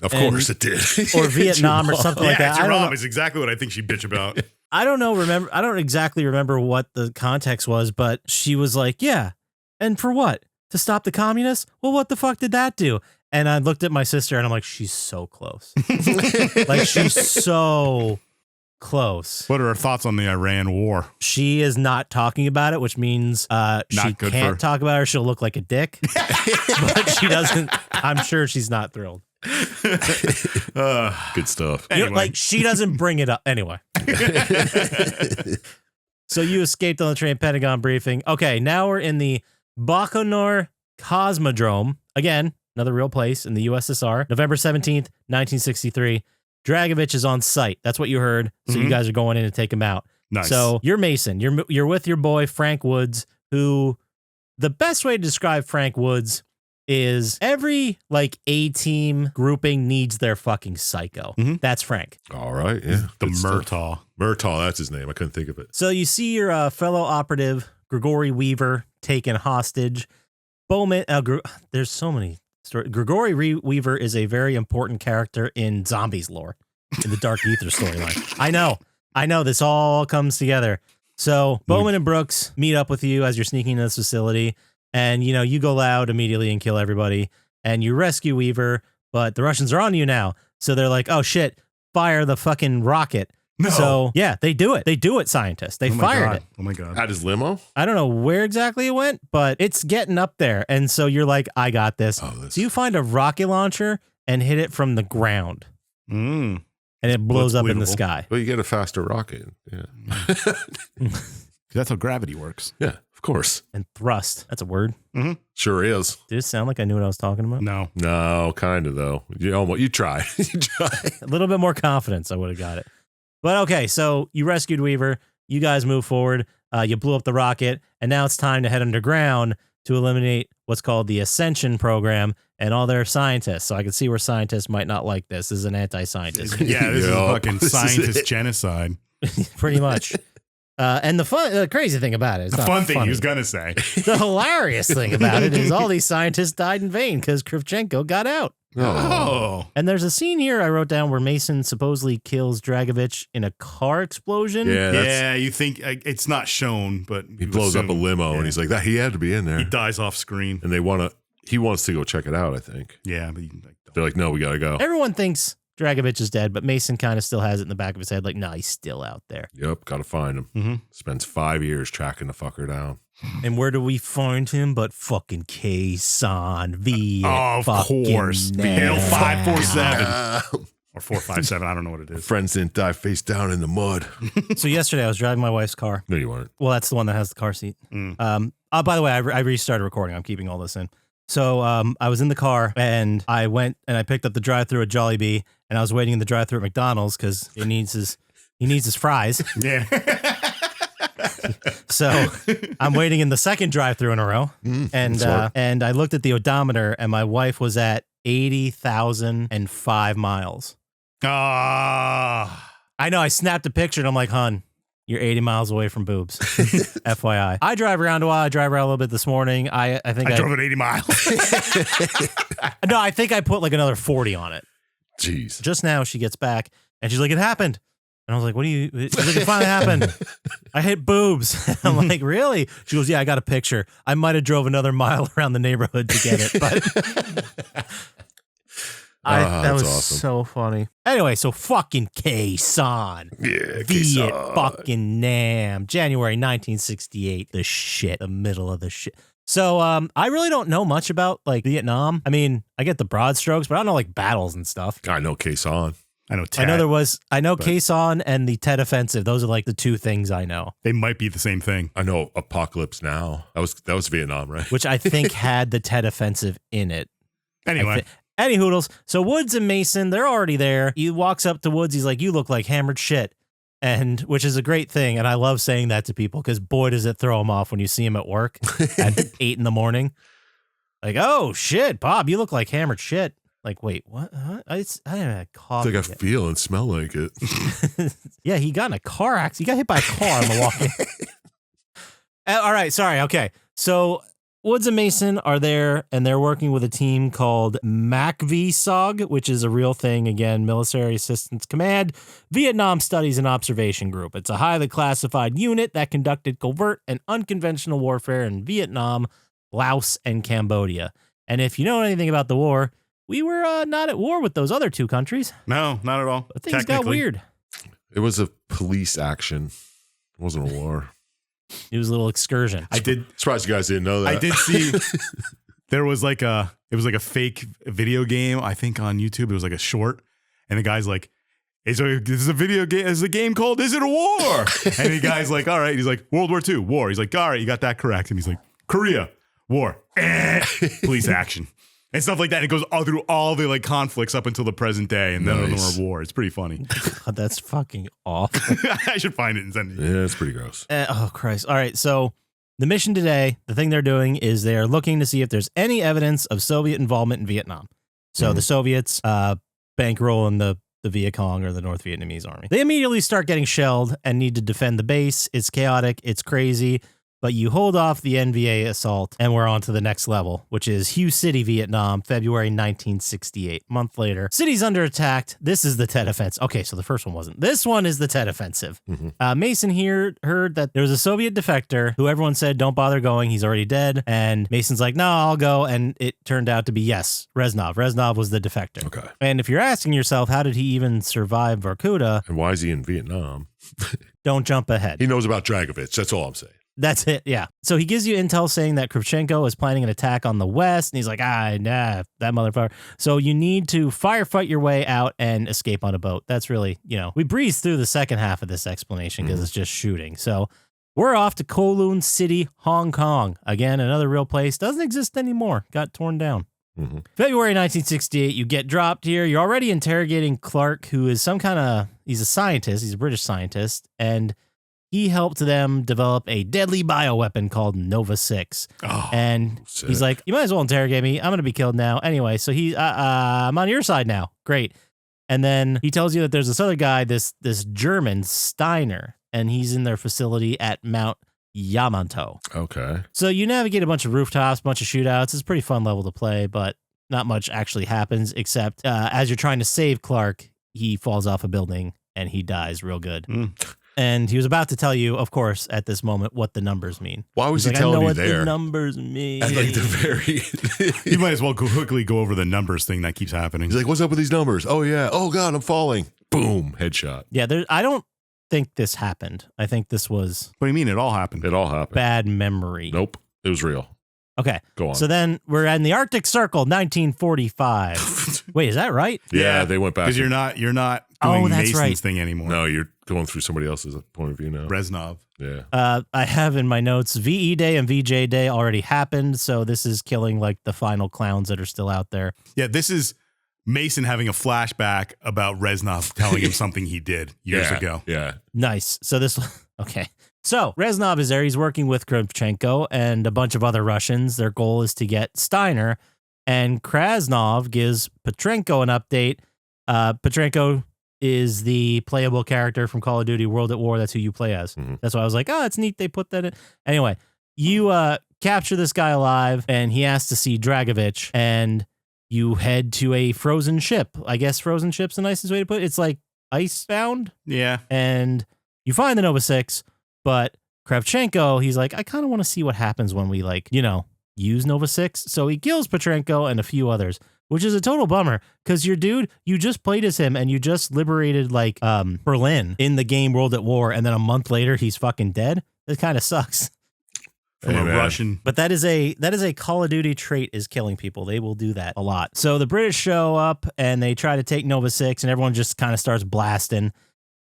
Of And- course it did. or Vietnam or something like that. Your I don't mom know. is exactly what I think she'd bitch about. I don't know. I don't exactly remember what the context was, but she was like, yeah. And for what? To stop the communists? Well, what the fuck did that do? And I looked at my sister and I'm like, she's so close. Like, she's so close. What are her thoughts on the Iran war? She is not talking about it, which means she good can't for- talk about it or she'll look like a dick. But she doesn't. I'm sure she's not thrilled. Good stuff. You know, Anyway. like, she doesn't bring it up. Anyway. So you escaped on the train Pentagon briefing. Okay, now we're in the Baikonur Cosmodrome. Again, another real place in the USSR. November 17th, 1963. Dragovich is on site. That's what you heard. So you Mhm. guys are going in to take him out. Nice. So you're Mason. You're with your boy Frank Woods, who the best way to describe Frank Woods is every like A-team grouping needs their fucking psycho. Mhm. That's Frank. All right. Yeah. the Good stuff. Murtaugh. Murtaugh, that's his name. I couldn't think of it. So you see your fellow operative Grigory Weaver taken hostage. Bowman. There's so many stories. Grigory Weaver is a very important character in Zombies lore, in the Dark Ether storyline. I know. This all comes together. So Bowman and Brooks meet up with you as you're sneaking into this facility, and you go loud immediately and kill everybody, and you rescue Weaver, but the Russians are on you now. So they're like, "Oh shit, fire the fucking rocket." No. So yeah, they do it. They do it, scientists. They Oh my fired God. it. Oh my God. At his limo? I don't know where exactly it went, but it's getting up there. And so you're like, I got this. Oh, this. So you find a rocket launcher and hit it from the ground, Mm. and it blows That's up in the believable. sky. Well, you get a faster rocket. Yeah. That's how gravity works. Yeah, of course. And thrust. That's a word. Sure is. Did it sound like I knew what I was talking about? No. No, kind of, though. You tried. You tried. A little bit more confidence, I would have got it. But okay, so you rescued Weaver. You guys move forward. You blew up the rocket, and now it's time to head underground to eliminate what's called the Ascension program and all their scientists. So I can see where scientists might not like this. This is an anti-scientist, Yeah, this is Yup. fucking This is scientist it. genocide. pretty much. And the crazy thing about it, it's The not fun thing funny. he was going to say. The hilarious thing about it is all these scientists died in vain because Kravchenko got out. Oh. And there's a scene here I wrote down where Mason supposedly kills Dragovich in a car explosion. Yeah, that's, Yeah, you think it's not shown, but he blows up a limo and he's like, "That he had to be in he there." dies off screen. And he wants to go check it out, I think. Yeah, but They're like, "No, we got to go." Everyone thinks Dragovich is dead, but Mason kind of still has it in the back of his head, like, nah, he's still out there. Yep, got to find him. Mhm. Spends 5 years tracking the fucker down. And where do we find him but fucking K-San V? of course, BL 547 or 457. I don't know what it is. Friends didn't die face down in the mud. So yesterday I was driving my wife's car. No, you weren't. Well, that's the one that has the car seat. Mm. By the way, I restarted recording. I'm keeping all this in. So I was in the car and I went and I picked up the drive-thru at Jollibee and I was waiting in the drive-thru at McDonald's because he needs his fries. Yeah. So I'm waiting in the second drive-thru in a row, and I looked at the odometer, and my wife was at 80,005 miles. Ah. I know. I snapped a picture, and I'm like, "Hun, you're 80 miles away from boobs." FYI. I drive around a while. I drive around a little bit this morning. I think I drove at 80 miles. No, I think I put like another 40 on it. Jeez. Just now, she gets back, and she's like, "It happened." And I was like, "What do you?" She's like, "It finally happened. I hit boobs." I'm like, "Really?" She goes, "Yeah, I got a picture. I might have drove another mile around the neighborhood to get it, but that was awesome. so funny." Anyway, so fucking K-San. Yeah, Viet fucking Nam. January 1968. The shit. The middle of the shit. So I really don't know much about like Vietnam. I mean, I get the broad strokes, but I don't know like battles and stuff. I know Quezon. I know Tet. I know Quezon and the Tet Offensive. Those are like the two things I know. They might be the same thing. I know Apocalypse Now. That was Vietnam, right? Which I think had the Tet Offensive in it. Anyway. Any hoodles. So Woods and Mason, they're already there. He walks up to Woods. He's like, "You look like hammered shit." And which is a great thing. And I love saying that to people because boy, does it throw him off when you see him at work at 8 a.m. Like, "Oh shit, Bob, you look like hammered shit." Like, wait, what? Huh? I didn't have coffee. It's like I feel and smell like it. Yeah, he got in a car accident. He got hit by a car on the walk. All right, sorry. Okay. So Woods and Mason are there, and they're working with a team called MACVSOG, which is a real thing. Again, Military Assistance Command, Vietnam Studies and Observation Group. It's a highly classified unit that conducted covert and unconventional warfare in Vietnam, Laos, and Cambodia. And if you know anything about the war, we were not at war with those other two countries. No, not at all. But things got weird. It was a police action. It wasn't a war. It was a little excursion. Surprised you guys didn't know that. I did see there was like it was like a fake video game, I think on YouTube. It was like a short. And the guy's like, "Hey, so this is a video game. It's a game called Is It a War?" And the guy's like, "All right." He's like, "World War II, war." He's like, "All right, you got that correct." And he's like, "Korea, war." Police action. And stuff like that. And it goes all through all the like conflicts up until the present day, and none of them are war. It's pretty funny. God, that's fucking awful. I should find it and send it. Yeah, it's pretty gross. Oh, Christ. All right. So the mission today, the thing they're doing is they're looking to see if there's any evidence of Soviet involvement in Vietnam. So the Soviets bankrolling the Viet Cong or the North Vietnamese army. They immediately start getting shelled and need to defend the base. It's chaotic. It's crazy. But you hold off the NVA assault, and we're on to the next level, which is Hue City, Vietnam, February 1968. A month later, city's under attack. This is the Tet Offensive. Okay, so the first one wasn't. This one is the Tet Offensive. Mason here heard that there was a Soviet defector who everyone said, "Don't bother going. He's already dead." And Mason's like, "No, I'll go." And it turned out to be, yes, Reznov. Reznov was the defector. Okay. And if you're asking yourself, how did he even survive Vorkuta? And why is he in Vietnam? Don't jump ahead. He knows about Dragovich. That's all I'm saying. That's it, yeah. So he gives you intel saying that Kravchenko is planning an attack on the West, and he's like, nah, that motherfucker. So you need to firefight your way out and escape on a boat. That's really, we breeze through the second half of this explanation because it's just shooting. So we're off to Kowloon City, Hong Kong. Again, another real place. Doesn't exist anymore. Got torn down. February 1968, you get dropped here. You're already interrogating Clark, who is he's a scientist. He's a British scientist, and he helped them develop a deadly bioweapon called Nova 6. Oh, and sick. He's like, "You might as well interrogate me. I'm going to be killed now." Anyway, so I'm on your side now. Great. And then he tells you that there's this other guy, this German, Steiner, and he's in their facility at Mount Yamato. Okay. So you navigate a bunch of rooftops, a bunch of shootouts. It's a pretty fun level to play, but not much actually happens except as you're trying to save Clark, he falls off a building and he dies real good. And he was about to tell you, of course, at this moment, what the numbers mean. Why was he He's like, telling I know you what there? the numbers mean. At like the very. You might as well quickly go over the numbers thing that keeps happening. He's like, "What's up with these numbers? Oh yeah. Oh God, I'm falling." Boom, headshot. Yeah, I don't think this happened. I think this was What do you mean? It all happened. It all happened. bad memory. Nope, it was real. Okay. Go on. So then we're in the Arctic Circle, 1945. Wait, is that right? Yeah, they went back. Because you're not Oh, doing that's Mason's right. thing anymore. No, you're going through somebody else's point of view now. Reznov. Yeah. I have in my notes VE Day and VJ Day already happened, so this is killing like the final clowns that are still out there. Yeah, this is Mason having a flashback about Reznov telling him something he did years ago. Yeah. Nice. So this, okay. So Reznov is there. He's working with Kravchenko and a bunch of other Russians. Their goal is to get Steiner, and Krasnov gives Petrenko an update. Petrenko is the playable character from Call of Duty World at War. That's who you play as. Mhm. That's why I was like, oh, it's neat they put that in. Anyway, you capture this guy alive, and he asks to see Dragovich, and you head to a frozen ship. I guess frozen ship's the nicest way to put it. It's like ice-bound, Yeah. and you find the Nova 6, but Kravchenko, he's like, I kind of want to see what happens when we, like, you know, use Nova 6. So he kills Petrenko and a few others, which is a total bummer because your dude, you just played as him and you just liberated like Berlin in the game World at War, and then a month later he's fucking dead. It kind of sucks. From a Russian. But that is a Call of Duty trait, is killing people. They will do that a lot. So the British show up and they try to take Nova 6, and everyone just kind of starts blasting,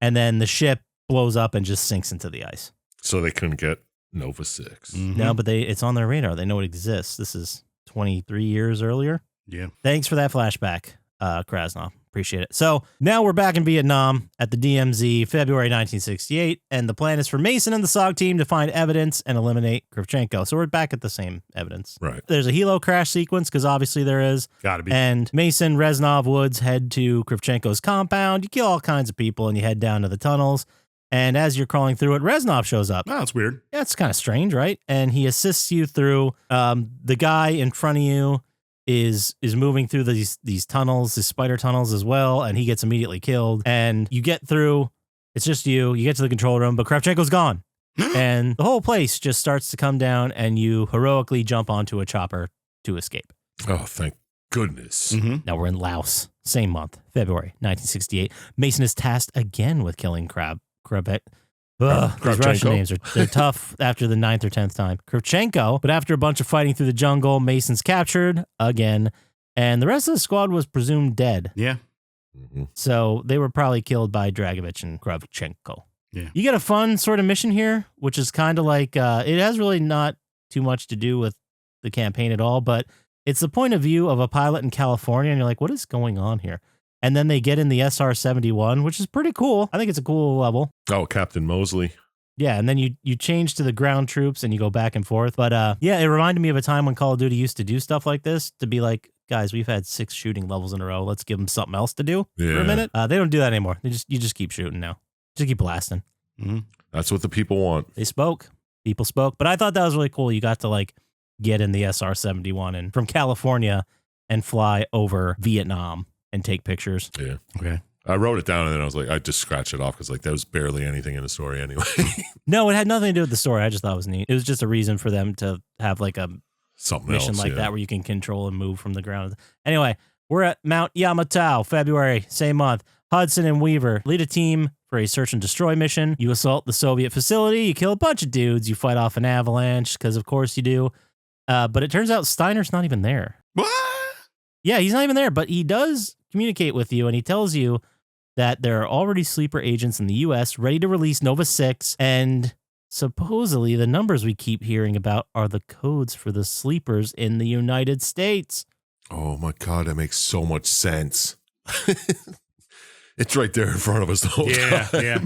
and then the ship blows up and just sinks into the ice. So they couldn't get Nova 6. Mhm. No, but it's on their radar. They know it exists. This is 23 years earlier. Yeah. Thanks for that flashback, Krasnov. Appreciate it. So now we're back in Vietnam at the DMZ, February 1968, and the plan is for Mason and the SOG team to find evidence and eliminate Kravchenko. So we're back at the same evidence. Right. There's a helo crash sequence, because obviously there is. Gotta be. And Mason, Reznov, Woods head to Kravchenko's compound. You kill all kinds of people, and you head down to the tunnels. And as you're crawling through it, Reznov shows up. Oh, that's weird. Yeah, it's kind of strange, right? And he assists you through. The guy in front of you is moving through these tunnels, these spider tunnels as well, and he gets immediately killed. And you get through. It's just you. You get to the control room, but Kravchenko's gone. And the whole place just starts to come down, and you heroically jump onto a chopper to escape. Oh, thank goodness. Mm-hmm. Now we're in Laos, same month, February 1968. Mason is tasked again with killing Kravchenko. These Russian names they're tough after the 9th or 10th time. Kravchenko, but after a bunch of fighting through the jungle, Mason's captured again, and the rest of the squad was presumed dead. Yeah. Mhm. So they were probably killed by Dragovich and Kravchenko. Yeah. You get a fun sort of mission here, which is kind of like, it has really not too much to do with the campaign at all, but it's the point of view of a pilot in California, and you're like, what is going on here? And then they get in the SR-71, which is pretty cool. I think it's a cool level. Oh, Captain Mosley. Yeah, and then you change to the ground troops and you go back and forth. But yeah, it reminded me of a time when Call of Duty used to do stuff like this, to be like, guys, we've had 6 shooting levels in a row. Let's give them something else to do for Yeah. a minute. They don't do that anymore. You just keep shooting now. Just keep blasting. Mm-hmm. That's what the people want. They spoke. People spoke. But I thought that was really cool. You got to like get in the SR-71 and from California and fly over Vietnam and take pictures. Yeah. Okay. I wrote it down and then I was like, I just scratched it off because like there was barely anything in the story anyway. No, it had nothing to do with the story. I just thought it was neat. It was just a reason for them to have like a Something mission else, like yeah. that where you can control and move from the ground. Anyway, we're at Mount Yamatau, February, same month. Hudson and Weaver lead a team for a search and destroy mission. You assault the Soviet facility. You kill a bunch of dudes. You fight off an avalanche, because of course you do. But it turns out Steiner's not even there. What? Yeah, he's not even there, but he does communicate with you, and he tells you that there are already sleeper agents in the U.S. ready to release Nova 6, and supposedly the numbers we keep hearing about are the codes for the sleepers in the United States. Oh my God, that makes so much sense. It's right there in front of us the whole Yeah, time. yeah.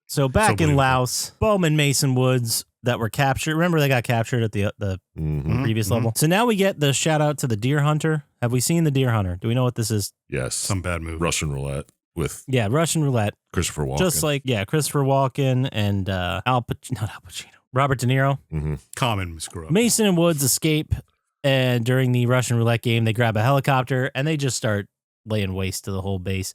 So back in believable. Laos, Bowman Mason Woods that were captured. Remember, they got captured at the Mhm. previous level. So now we get the shout out to the Deer Hunter. Have we seen the Deer Hunter? Do we know what this is? Yes. Some bad move. Russian roulette with Yeah, Russian roulette. Christopher Walken. Just like, yeah, Christopher Walken and not Al Pacino, Robert De Niro. Mm-hmm. Common screw up. Mason and Woods escape, and during the Russian roulette game, they grab a helicopter and they just start laying waste to the whole base.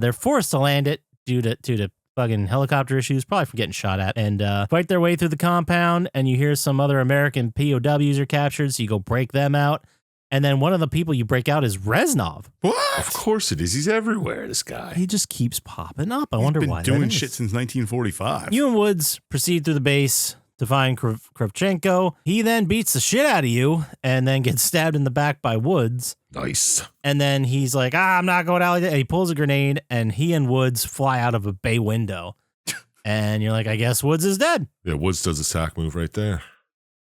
They're forced to land it due to fucking helicopter issues, probably from getting shot at, and fight their way through the compound. And you hear some other American POWs are captured, so you go break them out. And then one of the people you break out is Reznov. What? Of course it is. He's everywhere, this guy. He just keeps popping up. I He's wonder been why. doing that is. shit since 1945. You and Woods proceed through the base to find Kravchenko. He then beats the shit out of you and then gets stabbed in the back by Woods. Nice. And then he's like, I'm not going out like that. And he pulls a grenade and he and Woods fly out of a bay window. And you're like, I guess Woods is dead. Yeah, Woods does a sack move right there.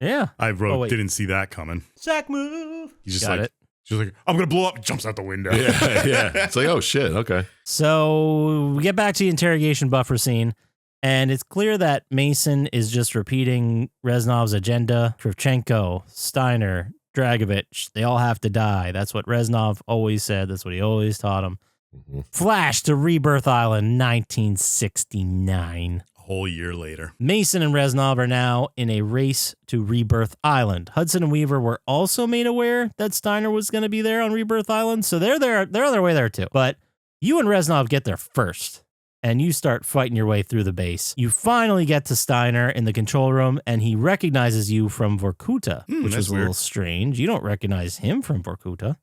Yeah. I wrote, wait. didn't see that coming. Sack move. He's just Got like, it. she's like, I'm going to blow up. Jumps out the window. Yeah. It's like, oh shit, okay. So we get back to the interrogation buffer scene, and it's clear that Mason is just repeating Reznov's agenda. Kravchenko, Steiner, Dragovich, they all have to die. That's what Reznov always said. That's what he always taught him. Mm-hmm. Flash to Rebirth Island, 1969. A whole year later. Mason and Reznov are now in a race to Rebirth Island. Hudson and Weaver were also made aware that Steiner was going to be there on Rebirth Island, so they're there. They're on their way there too. But you and Reznov get there first, and you start fighting your way through the base. You finally get to Steiner in the control room, and he recognizes you from Vorkuta, which that's was a weird. little strange. You don't recognize him from Vorkuta.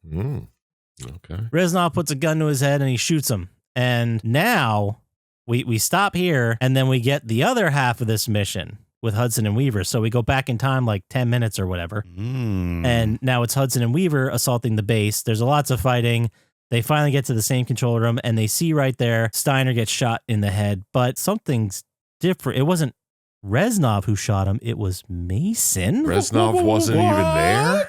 Okay. Reznov puts a gun to his head, and he shoots him. And now we stop here, and then we get the other half of this mission with Hudson and Weaver. So we go back in time like 10 minutes or whatever. And now it's Hudson and Weaver assaulting the base. There's lots of fighting. They finally get to the same control room, and they see right there Steiner gets shot in the head, but something's different. It wasn't Reznov who shot him. It was Mason. Reznov wasn't even there?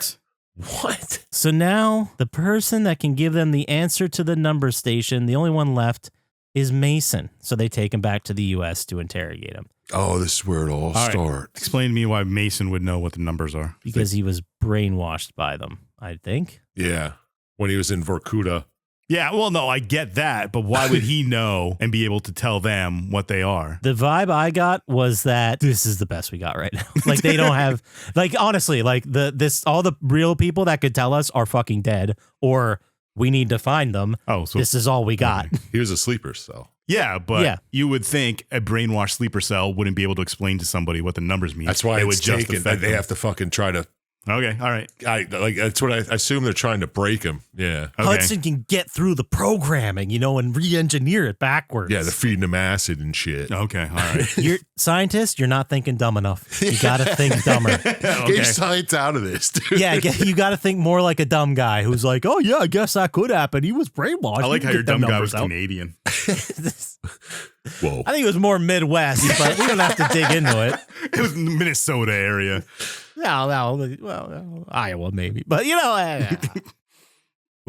What? So now the person that can give them the answer to the number station, the only one left, is Mason. So they take him back to the U.S. to interrogate him. Oh, this is where it all right. starts. Explain to me why Mason would know what the numbers are. Because he was brainwashed by them, I think. Yeah. When he was in Vorkuta. Yeah, well, no, I get that, but why would he know and be able to tell them what they are? The vibe I got was that this is the best we got right now. Like they don't have, like honestly, like all the real people that could tell us are fucking dead, or we need to find them. Oh, so This is all we got. He was a sleeper cell. yeah, but Yeah. you would think a brainwashed sleeper cell wouldn't be able to explain to somebody what the numbers mean. That's why it it's would just taken. affect They them. have to fucking try to. Okay, all right. That's what I assume they're trying to break him. Yeah. Okay. Hudson can get through the programming, and re-engineer it backwards. Yeah, they're feeding him acid and shit. Okay, all right. You're scientist. You're not thinking dumb enough. You got to think dumber. Get science out of this, dude. Yeah, you got to think more like a dumb guy who's like, oh yeah, I guess that could happen. He was brainwashed. I like We how can your get them dumb guy was numbers out. Canadian. Whoa. I think it was more Midwest, but we don't have to dig into it. It was Minnesota area. Well, Iowa maybe, but we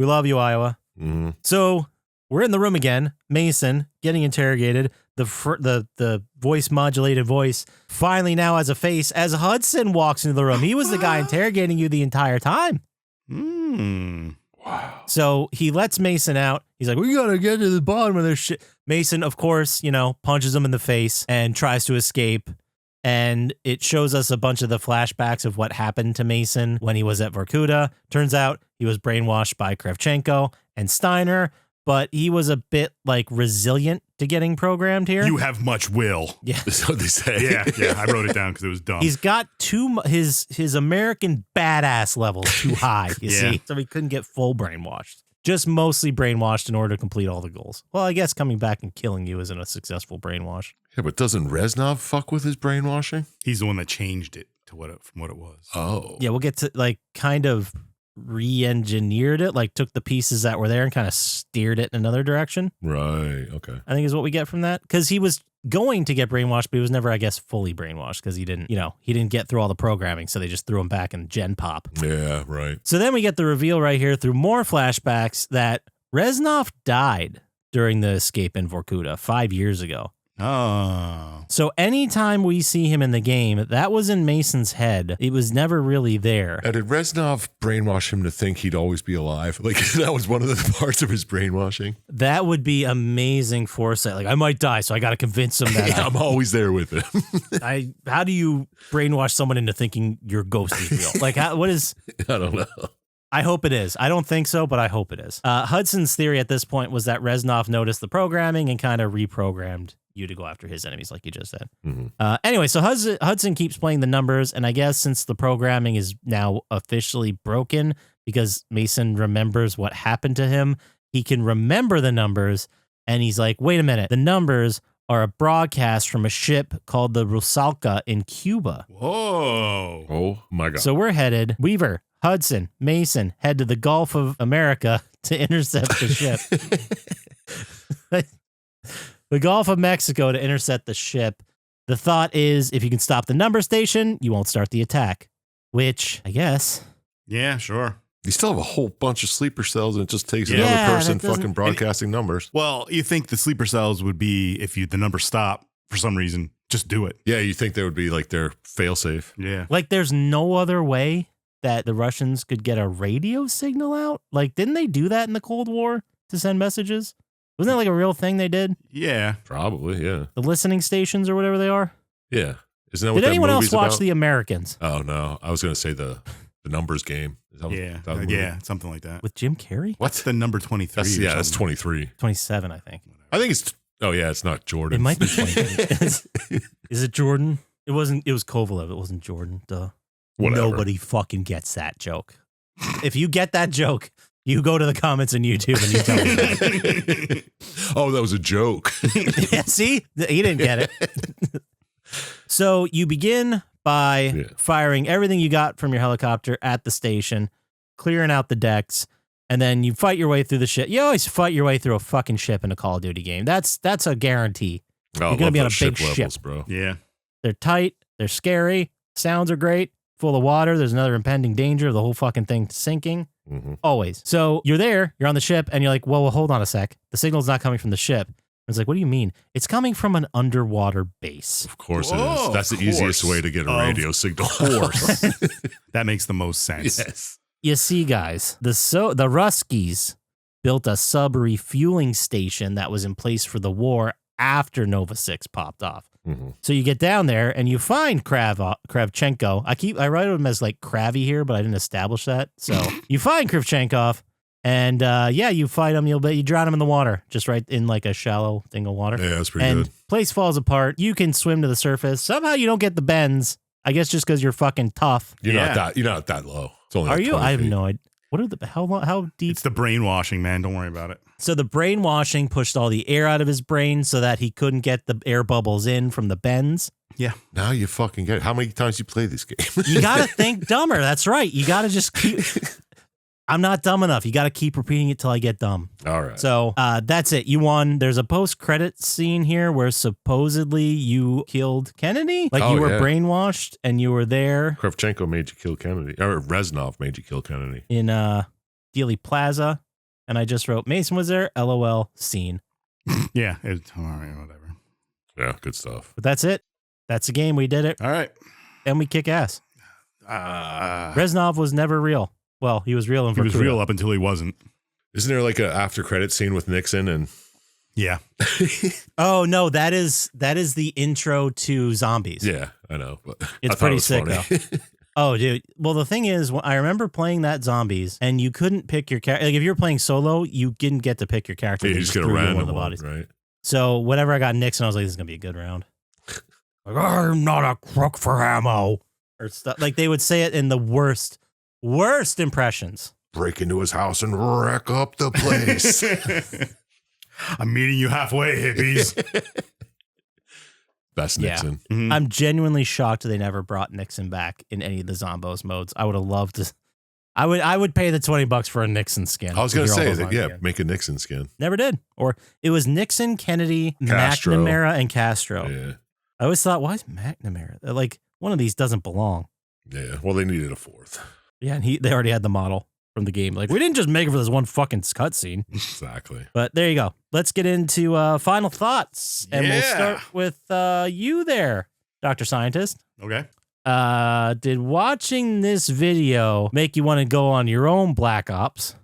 love you, Iowa. Mm-hmm. So we're in the room again. Mason getting interrogated. The voice modulated voice finally now has a face as Hudson walks into the room. He was the guy interrogating you the entire time. Wow. So he lets Mason out. He's like, we gotta get to the bottom of this shit. Mason, of course, punches him in the face and tries to escape. And it shows us a bunch of the flashbacks of what happened to Mason when he was at Vorkuta. Turns out he was brainwashed by Kravchenko and Steiner, but he was a bit resilient to getting programmed here. You have much will. Yeah. That's what they say. Yeah. I wrote it down because it was dumb. He's got his American badass level too high, you Yeah. see? So he couldn't get full brainwashed. Just mostly brainwashed in order to complete all the goals. Well, I guess coming back and killing you isn't a successful brainwash. Yeah, but doesn't Reznov fuck with his brainwashing? He's the one that changed it to from what it was. Oh. Yeah, we'll get to kind of re-engineered it, took the pieces that were there and kind of steered it in another direction. Right. Okay. I think is what we get from that. Because he was going to get brainwashed, but he was never, I guess, fully brainwashed because he didn't get through all the programming. So they just threw him back in Gen Pop. Yeah, right. So then we get the reveal right here through more flashbacks that Reznov died during the escape in Vorkuta 5 years ago. Oh. So anytime we see him in the game, that was in Mason's head. It was never really there. Now, did Reznov brainwash him to think he'd always be alive? That was one of the parts of his brainwashing. That would be amazing foresight. I might die, so I got to convince him that I'm always there with him. how do you brainwash someone into thinking your ghost is real? What is... I don't know. I hope it is. I don't think so, but I hope it is. Hudson's theory at this point was that Reznov noticed the programming and kind of reprogrammed you to go after his enemies, like you just said. Mm-hmm. Anyway, so Hudson keeps playing the numbers, and I guess since the programming is now officially broken because Mason remembers what happened to him, he can remember the numbers, and he's like, wait a minute, the numbers are a broadcast from a ship called the Rusalka in Cuba. Whoa. Oh, my God. So we're headed, Weaver, Hudson, Mason, head to the Gulf of America to intercept the ship. the Gulf of Mexico to intercept the ship. The thought is if you can stop the number station, you won't start the attack, which I guess. Yeah, sure. You still have a whole bunch of sleeper cells, and it just takes Yeah, another person that doesn't- fucking broadcasting numbers. Well, you think the sleeper cells would be if the number stop for some reason, just do it. Yeah, you think they would be like their failsafe. Yeah. Like there's no other way that the Russians could get a radio signal out? Like, didn't they do that in the Cold War to send messages? Wasn't that like a real thing they did? Yeah. Probably, yeah. The listening stations or whatever they are? Yeah. Isn't that what Did that anyone else movie's watch about? The Americans Oh, no. I was going to say the numbers game. Is that Yeah. that movie? Yeah. Something like that. with Jim Carrey? What's the number 23? That's, or yeah, that's something? 23. 27, I think. I think it's, oh, yeah, it's not Jordan. It might be 23. Is it Jordan? It wasn't. It was Kovalev. It wasn't Jordan. Duh. Whatever. Nobody fucking gets that joke. If you get that joke, you go to the comments on YouTube and you tell me that. Oh, that was a joke. Yeah, see? He didn't get it. So you begin by firing everything you got from your helicopter at the station, clearing out the decks, and then you fight your way through the ship. You always fight your way through a fucking ship in a Call of Duty game. That's a guarantee. Oh, You're gonna be on a those big levels, ship. bro. Yeah. They're tight. They're scary. Sounds are great. Full of water. There's another impending danger of the whole fucking thing sinking. Mm-hmm. Always. So you're there. You're on the ship, and you're like, well, hold on a sec. The signal's not coming from the ship. It's like, what do you mean? It's coming from an underwater base. Of course it Whoa, is. That's the of easiest course. way to get a Of radio signal. course. That makes the most sense. Yes. You see, guys, the Ruskies built a sub refueling station that was in place for the war after Nova 6 popped off. Mm-hmm. So you get down there and you find Kravchenko. I write him as like Kravy here, but I didn't establish that. So you find Kravchenkov, and you fight him. You drown him in the water, just right in like a shallow thing of water. Yeah, that's pretty And good. place falls apart. You can swim to the surface. Somehow you don't get the bends. I guess just because you're fucking tough. You're not that low. It's only Are like you? 20 I have feet. no idea. What are the how deep? It's the brainwashing, man. Don't worry about it. So the brainwashing pushed all the air out of his brain so that he couldn't get the air bubbles in from the bends. Now you fucking get it. How many times you play this game? You got to think dumber. That's right. You got to just keep. I'm not dumb enough. You got to keep repeating it till I get dumb. All right. So that's it. You won. There's a post-credit scene here where supposedly you killed Kennedy. Like you were brainwashed and you were there Kravchenko made you kill Kennedy. Or Reznov made you kill Kennedy. in Dealey Plaza. And I just wrote, Mason was there. LOL. Scene. Yeah. All right. Whatever. Yeah, good stuff. But that's it. That's the game. We did it. All right. And we kick ass. Reznov was never real. Well, he was real in He was Vorkuta. real up until he wasn't. Isn't there like a after credit scene with Nixon and Yeah. Oh no, that is the intro to Zombies. yeah, I know. But It's I thought pretty it was sick, funny. Oh, dude. Well, the thing is, I remember playing that Zombies, and you couldn't pick your character. Like if you were playing solo, you didn't get to pick your character. Yeah, They you just get a threw you in random one of the one, bodies. right? So whenever I got Nixon, I was like, "This is gonna be a good round." Like I'm not a crook for ammo, or stuff. Like they would say it in the worst impressions. Break into his house and wreck up the place. I'm meeting you halfway, hippies. Best Yeah. Nixon. Mhm. I'm genuinely shocked they never brought Nixon back in any of the Zombos modes. I would have loved to. I would pay the $20 for a Nixon skin. I was going to hear all say, those that, lines yeah, again. make a Nixon skin. Never did. Or it was Nixon, Kennedy, Castro. McNamara, and Castro. Yeah. I always thought, why is McNamara? Like, one of these doesn't belong. Yeah. Well, they needed a fourth. Yeah, and they already had the model from the game. Like, we didn't just make it for this one fucking cutscene. Exactly. But there you go. Let's get into final thoughts. And we'll Yeah. start with you there, Dr. Syintist. Okay. Did watching this video make you want to go on your own Black Ops?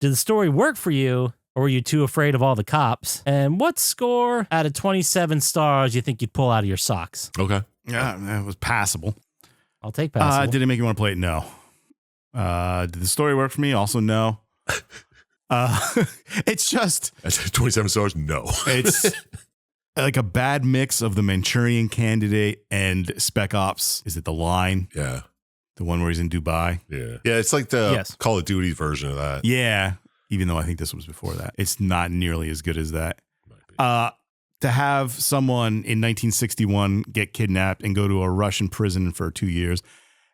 Did the story work for you, or were you too afraid of all the cops? And what score out of 27 stars you think you'd pull out of your socks? Okay. Yeah, it was passable. I'll take passable. Did it make you want to play it? No. Did the story work for me? Also, no. It's just, At 27 stars, no. it's like a bad mix of the Manchurian Candidate and Spec Ops. Is it The Line? Yeah. The one where he's in Dubai? Yeah. Yeah. It's like the Yes. Call of Duty version of that. Yeah. Even though I think this was before that. It's not nearly as good as that. Might be. To have someone in 1961 get kidnapped and go to a Russian prison for 2 years,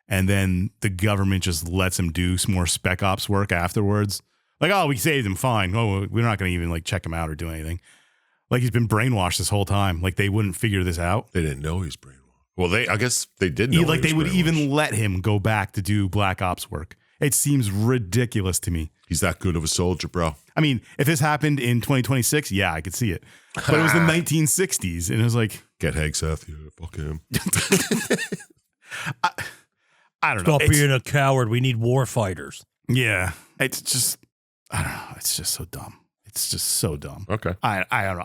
and then the government just lets him do some more Spec Ops work afterwards. Like, oh, we saved him, fine. Oh, we're not going to even like check him out or do anything. Like he's been brainwashed this whole time. Like they wouldn't figure this out. They didn't know he's brainwashed. Well, I guess they did know. Like he they was would brainwashed. even let him go back to do Black Ops work. It seems ridiculous to me. He's that good of a soldier, bro. I mean, if this happened in 2026, yeah, I could see it. But it was the 1960s, and it was like, get Hegseth, yeah, fuck him. I don't know. Stop being a coward. We need war fighters. Yeah, it's just, I don't know. It's just so dumb. It's just so dumb. Okay, I don't know.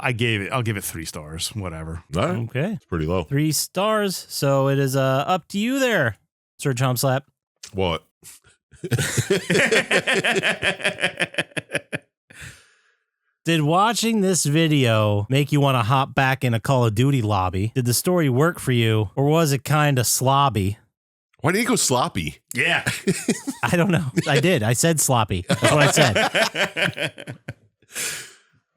I'll give it 3 stars. Whatever. all right, Okay. it's pretty low. 3 stars. So it is up to you there, Sir Chump Slap. What? Did watching this video make you want to hop back in a Call of Duty lobby? Did the story work for you, or was it kind of slobby? Why did you go sloppy? Yeah. I don't know. I did. I said sloppy. That's what I said.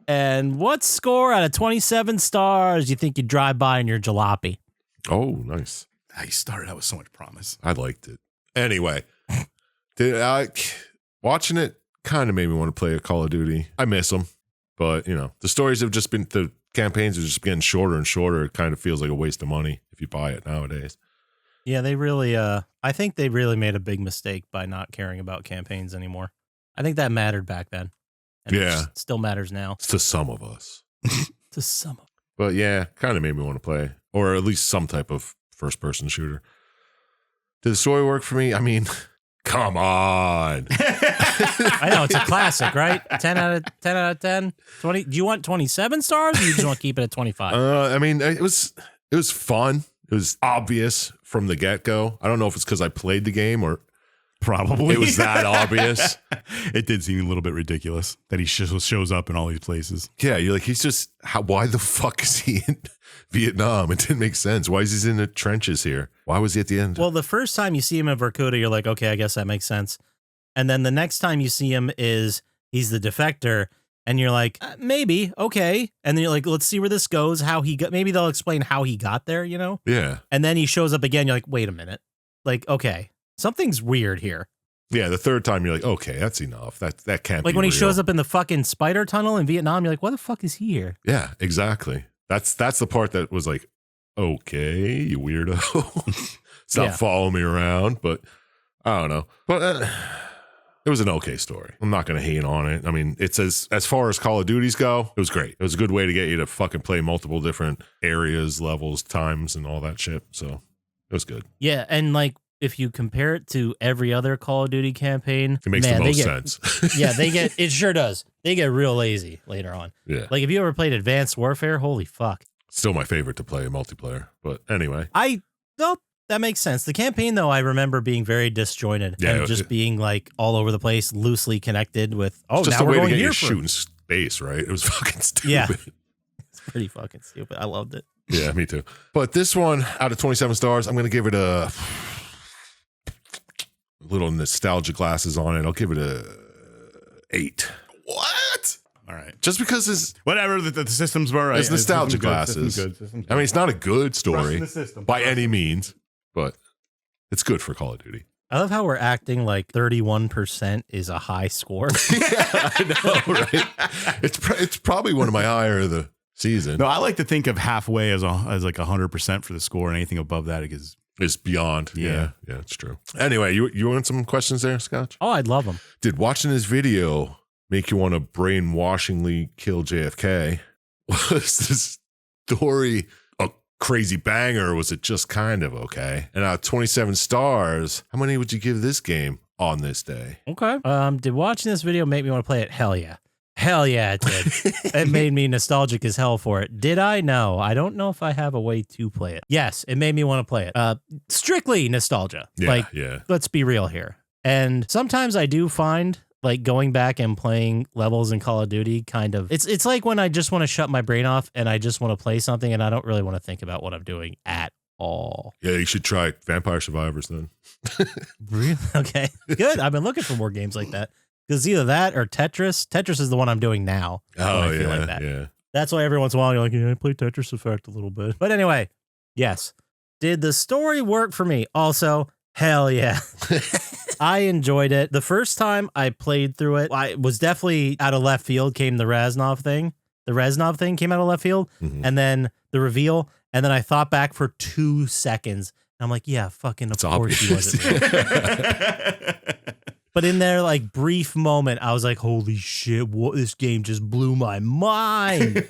And what score out of 27 stars do you think you'd drive by in your jalopy? Oh, nice. He started out with so much promise. I liked it. Anyway, watching it kind of made me want to play a Call of Duty. I miss them, but the stories have just been, the campaigns are just getting shorter and shorter. It kind of feels like a waste of money if you buy it nowadays. Yeah, they really, I think they really made a big mistake by not caring about campaigns anymore. I think that mattered back then. And Yeah. it still matters now. To some of us. To some of But yeah, kind of made me want to play, or at least some type of first-person shooter. Did the story work for me? I mean, come on. I know, it's a classic, right? 10 out of 10? 20. Do you want 27 stars, or you just want to keep it at 25? I mean, it was fun. It was obvious from the get-go. I don't know if it's because I played the game or Probably. it was that obvious. It did seem a little bit ridiculous that he shows up in all these places. Yeah, you're like, why the fuck is he in Vietnam? It didn't make sense. Why is he in the trenches here? Why was he at the end? Well, the first time you see him in Vorkuta, you're like, okay, I guess that makes sense. And then the next time you see him he's the defector, and you're like, maybe, okay. And then you're like, let's see where this goes, maybe they'll explain how he got there, Yeah. And then he shows up again, you're like, wait a minute. Like, okay, something's weird here. Yeah, the third time you're like, okay, that's enough. That can't be Like when he real. shows up in the fucking spider tunnel in Vietnam, you're like, why the fuck is he here? Yeah, exactly. That's the part that was like, okay, you weirdo. Stop following me around, but I don't know. But it was an okay story. I'm not going to hate on it. I mean, it's as far as Call of Duties go, it was great. It was a good way to get you to fucking play multiple different areas, levels, times, and all that shit. So it was good. Yeah, and like, if you compare it to every other Call of Duty campaign, It makes the most sense. Yeah, it sure does. They get real lazy later on. Yeah. Like, if you ever played Advanced Warfare, holy fuck. Still my favorite to play multiplayer. But anyway. That makes sense. The campaign, though, I remember being very disjointed and just being like all over the place, loosely connected with, It's just now a we're way to going get here you for shooting space, right? It was fucking stupid. Yeah. It's pretty fucking stupid. I loved it. Yeah, me too. But this one, out of 27 stars, I'm going to give it a little nostalgia glasses on it. I'll give it a 8. What? All right. Just because it's Whatever the systems were. It's nostalgia glasses. I mean, it's not a good story the system. by any means, but it's good for Call of Duty. I love how we're acting like 31% is a high score. Yeah, I know, right? It's probably one of my higher of the season. No, I like to think of halfway as like 100% for the score, and anything above that is It's beyond. Yeah, it's true. Anyway, you want some questions there, Scotch? Oh, I'd love them. Did watching this video make you want to brainwashingly kill JFK? Was this story a crazy banger, or was it just kind of okay? And out of 27 stars, how many would you give this game on this day? Okay. Did watching this video make me want to play it? Hell yeah. Hell yeah, it did. It made me nostalgic as hell for it. Did I? No. I don't know if I have a way to play it. Yes, it made me want to play it. Strictly nostalgia. Yeah. Let's be real here. And sometimes I do find like going back and playing levels in Call of Duty kind of, it's like when I just want to shut my brain off and I just want to play something and I don't really want to think about what I'm doing at all. Yeah, you should try Vampire Survivors then. Really? Okay. Good. I've been looking for more games like that. Because either that or Tetris. Tetris is the one I'm doing now. Oh, I feel yeah, like that. yeah. That's why every once in a while you're like, yeah, I play Tetris Effect a little bit. But anyway, yes. Did the story work for me? Also, hell yeah. I enjoyed it. The first time I played through it, I was definitely out of left field came the Razanov thing. the Reznov thing came out of left field, and then the reveal, and then I thought back for 2 seconds. And I'm like, yeah, fucking of course he wasn't there. But in their like brief moment, I was like, holy shit, what, this game just blew my mind.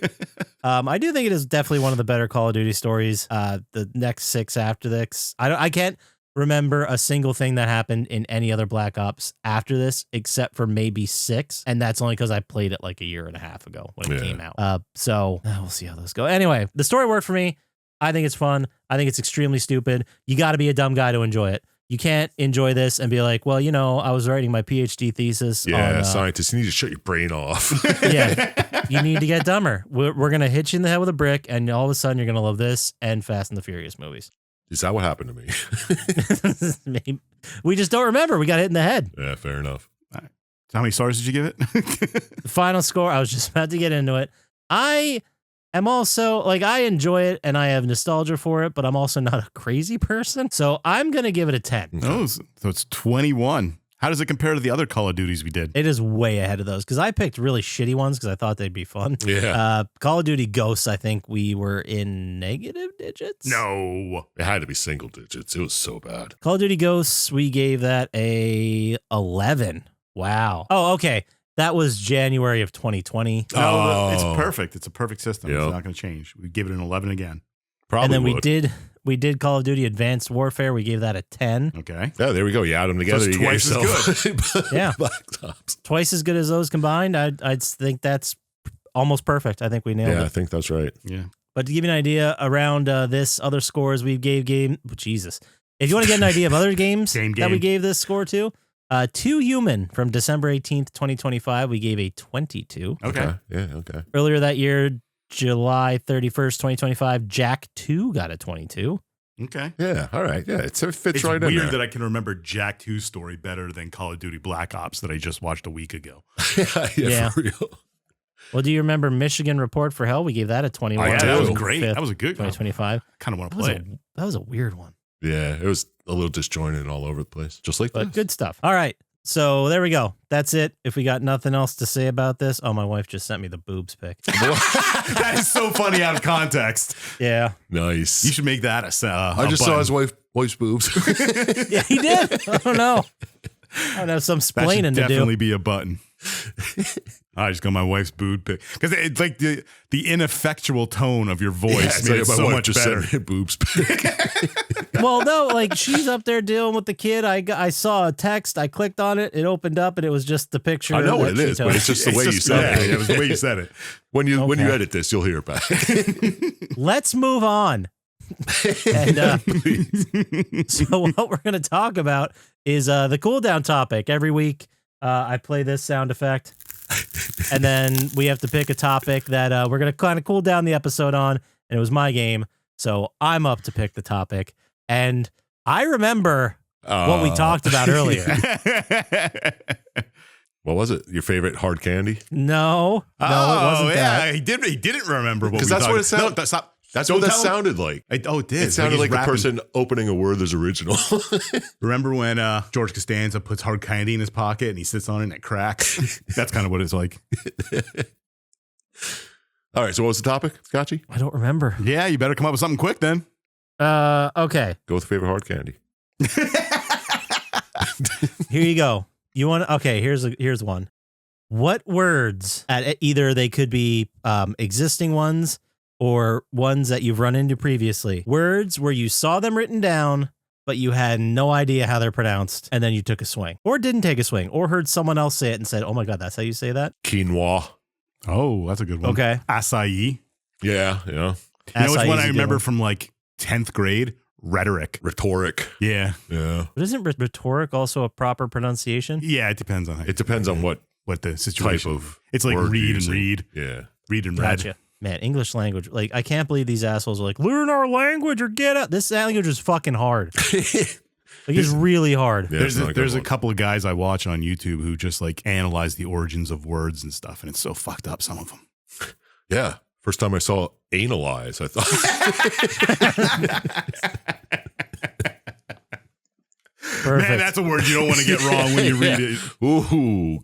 I do think it is definitely one of the better Call of Duty stories. The next 6 after this, I can't remember a single thing that happened in any other Black Ops after this, except for maybe 6. And that's only because I played it like a year and a half ago when it came out. So we'll see how those go. Anyway, the story worked for me. I think it's fun. I think it's extremely stupid. You got to be a dumb guy to enjoy it. You can't enjoy this and be like, well, I was writing my PhD thesis. Yeah, on, scientists, you need to shut your brain off. Yeah, you need to get dumber. We're going to hit you in the head with a brick, and all of a sudden you're going to love this and Fast and the Furious movies. Is that what happened to me? Maybe. We just don't remember. We got hit in the head. Yeah, fair enough. So how many stars did you give it? The final score, I was just about to get into it. I am also, like, I enjoy it, and I have nostalgia for it, but I'm also not a crazy person. So I'm going to give it a 10. No, so it's 21. How does it compare to the other Call of Duties we did? It is way ahead of those because I picked really shitty ones because I thought they'd be fun. Yeah. Call of Duty Ghosts, I think we were in negative digits. No. It had to be single digits. It was so bad. Call of Duty Ghosts, we gave that a 11. Wow. Oh, okay. That was January of 2020. No, it's perfect. It's a perfect system. Yep. It's not going to change. We give it an 11 again. Probably and then would. we did Call of Duty Advanced Warfare. We gave that a 10. Okay. Yeah, there we go. You add them together. it's you get twice as yourself Yeah. Black Ops. Twice as good as those combined. I'd think that's almost perfect. I think we nailed Yeah, I it. think that's right. Yeah. But to give you an idea around this other scores we gave Jesus. If you want to get an idea of other games that we gave this score to, Too Human from December 18th, 2025, we gave a 22. Okay. Yeah, okay. Earlier that year, July 31st, 2025, Jack 2 got a 22. Okay. Yeah, all right. Yeah, it fits It's right in weird there. that I can remember Jack 2's story better than Call of Duty Black Ops that I just watched a week ago. yeah, for real. Well, do you remember Michigan Report for Hell? We gave that a 21. I do. That was June great. That was a good 2025. kind of want to play it. That was a weird one. Yeah, it was a little disjointed and all over the place, just like But this. good stuff. All right. So there we go. That's it. If we got nothing else to say about this. Oh, my wife just sent me the boobs pic. That is so funny out of context. Yeah. Nice. You should make that I just saw his wife's boobs. Yeah, he did. I don't know. I don't have some That should splaining to do. definitely be a button. I just got my wife's boob pic because it's like the ineffectual tone of your voice made it so much better. Sent me a boobs pic. Well, no, like she's up there dealing with the kid. I saw a text. I clicked on it. It opened up, and it was just the picture. I know what that it she is, but took. it's just the way you said it. It was the way you said it. When you Okay. edit this, you'll hear it back. Let's move on. And so what we're going to talk about is the cooldown topic. Every week, I play this sound effect, and then we have to pick a topic that we're going to kind of cool down the episode on. And it was my game, so I'm up to pick the topic. And I remember what we talked about earlier. What was it? Your favorite hard candy? No, it wasn't that. He didn't remember what we Because that's what it sounded. No, that's not. That's Don't what that tell him. sounded like. It did. It sounded he's like the rapping. person opening a Werther's original. Remember when George Costanza puts hard candy in his pocket and he sits on it and it cracks? That's kind of what it's like. All right. So what was the topic, Scotchy? I don't remember. Yeah, you better come up with something quick then. Okay, Go with favorite hard candy. here you go. You want? Okay, here's one. What words? Either they could be existing ones or ones that you've run into previously. Words where you saw them written down, but you had no idea how they're pronounced, and then you took a swing, or didn't take a swing, or heard someone else say it and said, "Oh my god, that's how you say that." Quinoa. Oh, that's a good one. Okay. Acai. Yeah. You know which one I remember from like 10th grade? Rhetoric. Rhetoric. Yeah. Yeah. But isn't rhetoric also a proper pronunciation? Yeah, it depends on It depends on what the situation. type of. It's like word read you're and using. read. Yeah. Read and read. Gotcha. Man, English language. Like, I can't believe these assholes are like, learn our language or get out. This language is fucking hard. Like, it's really hard. Yeah, There's it's not a good there's a one. couple of guys I watch on YouTube who just like analyze the origins of words and stuff, and it's so fucked up. Some of them. Yeah. First time I saw analyze, I thought. Perfect. Man, that's a word you don't want to get wrong when you read it. Ooh.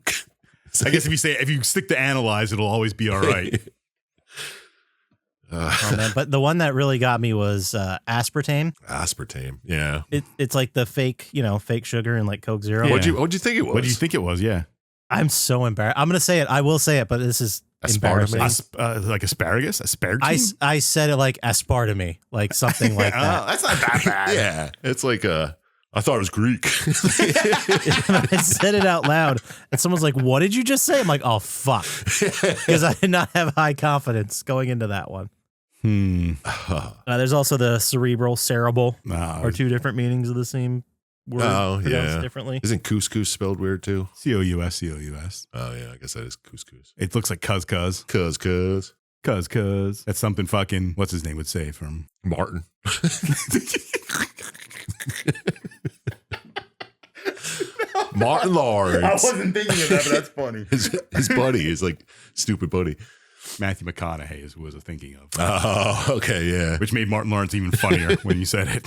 I guess if you stick to analyze, it'll always be all right. Oh, man. But the one that really got me was aspartame. Aspartame. Yeah. It's like the fake, fake sugar and like Coke Zero. Yeah. What'd you think it was? What do you think it was? Yeah. I'm so embarrassed. I'm going to say it. I will say it, but this is embarrassing. Like asparagus? Asparagine? I said it like aspartame, like something like that. That's not that bad. Yeah. It's like I thought it was Greek. I said it out loud, and someone's like, "What did you just say?" I'm like, "Oh fuck," because I did not have high confidence going into that one. There's also the cerebral, are two different meanings of the same word pronounced differently. Isn't couscous spelled weird too? COUS. Oh yeah, I guess that is couscous. It looks like cuz. Cuz. That's something fucking, what's his name would say from Martin. Martin Lawrence. I wasn't thinking of that, but that's funny. His buddy, his like stupid buddy. Matthew McConaughey is who I was thinking of. Oh, okay, yeah. Which made Martin Lawrence even funnier when you said it.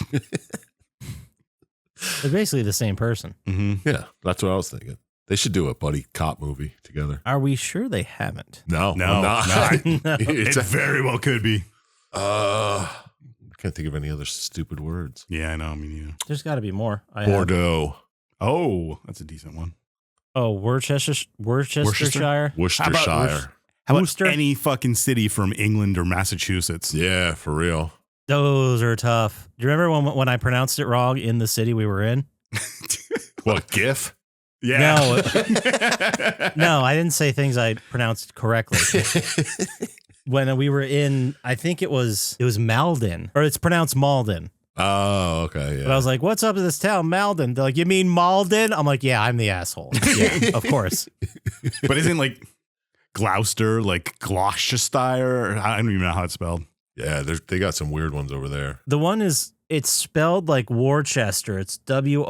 They're basically the same person. Mm-hmm. Yeah, that's what I was thinking. They should do a buddy cop movie together. Are we sure they haven't? No. It very well could be. I can't think of any other stupid words. Yeah, I know. I mean, There's got to be more. Bordeaux. Oh, that's a decent one. Oh, Worcestershire. Worcestershire. How about Worcester? any fucking city from England or Massachusetts? Yeah, for real. Those are tough. Do you remember when I pronounced it wrong in the city we were in? What, GIF? Yeah. No, I didn't say things I pronounced correctly. When we were in, I think it was Malden, or it's pronounced Malden. Oh, okay, yeah. But I was like, what's up with this town, Malden? They're like, you mean Malden? I'm like, yeah, I'm the asshole. Yeah, of course. But isn't like Gloucester, like Gloucestershire? I don't even know how it's spelled. Yeah, they got some weird ones over there. The one it's spelled like Worcester. It's Worcester,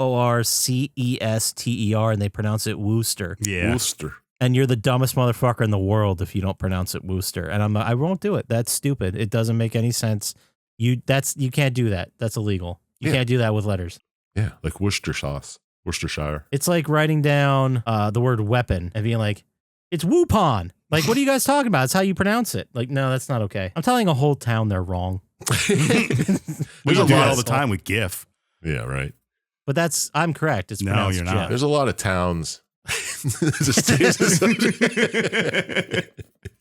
and they pronounce it Worcester. Yeah. Worcester. And you're the dumbest motherfucker in the world if you don't pronounce it Worcester. And I won't do it. That's stupid. It doesn't make any sense. You can't do that. That's illegal. You can't do that with letters. Yeah, like Worcester sauce. Worcestershire. It's like writing down the word weapon and being like, it's Wupon. Like, what are you guys talking about? It's how you pronounce it. Like, no, that's not okay. I'm telling a whole town they're wrong. We do it all the time with GIF. Yeah, right. But I'm correct. It's No, pronounced you're not. Jeff. There's a lot of towns.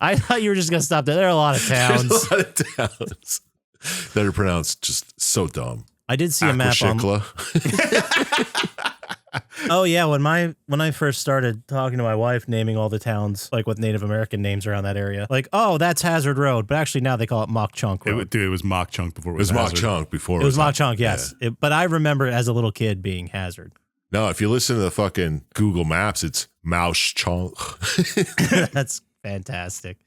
I thought you were just going to stop there. There are a lot of towns. There's a lot of towns that are pronounced just so dumb. I did see a map on. Oh yeah, when I first started talking to my wife, naming all the towns like with Native American names around that area, like, oh, that's Hazard Road, but actually now they call it Mock Chunk Road. It was Mock Chunk before. It was Mock Hazard. Chunk before. It was Mock Chunk, yes. Yeah. But I remember as a little kid being Hazard. No, if you listen to the fucking Google Maps, it's Mouse Chunk. That's fantastic.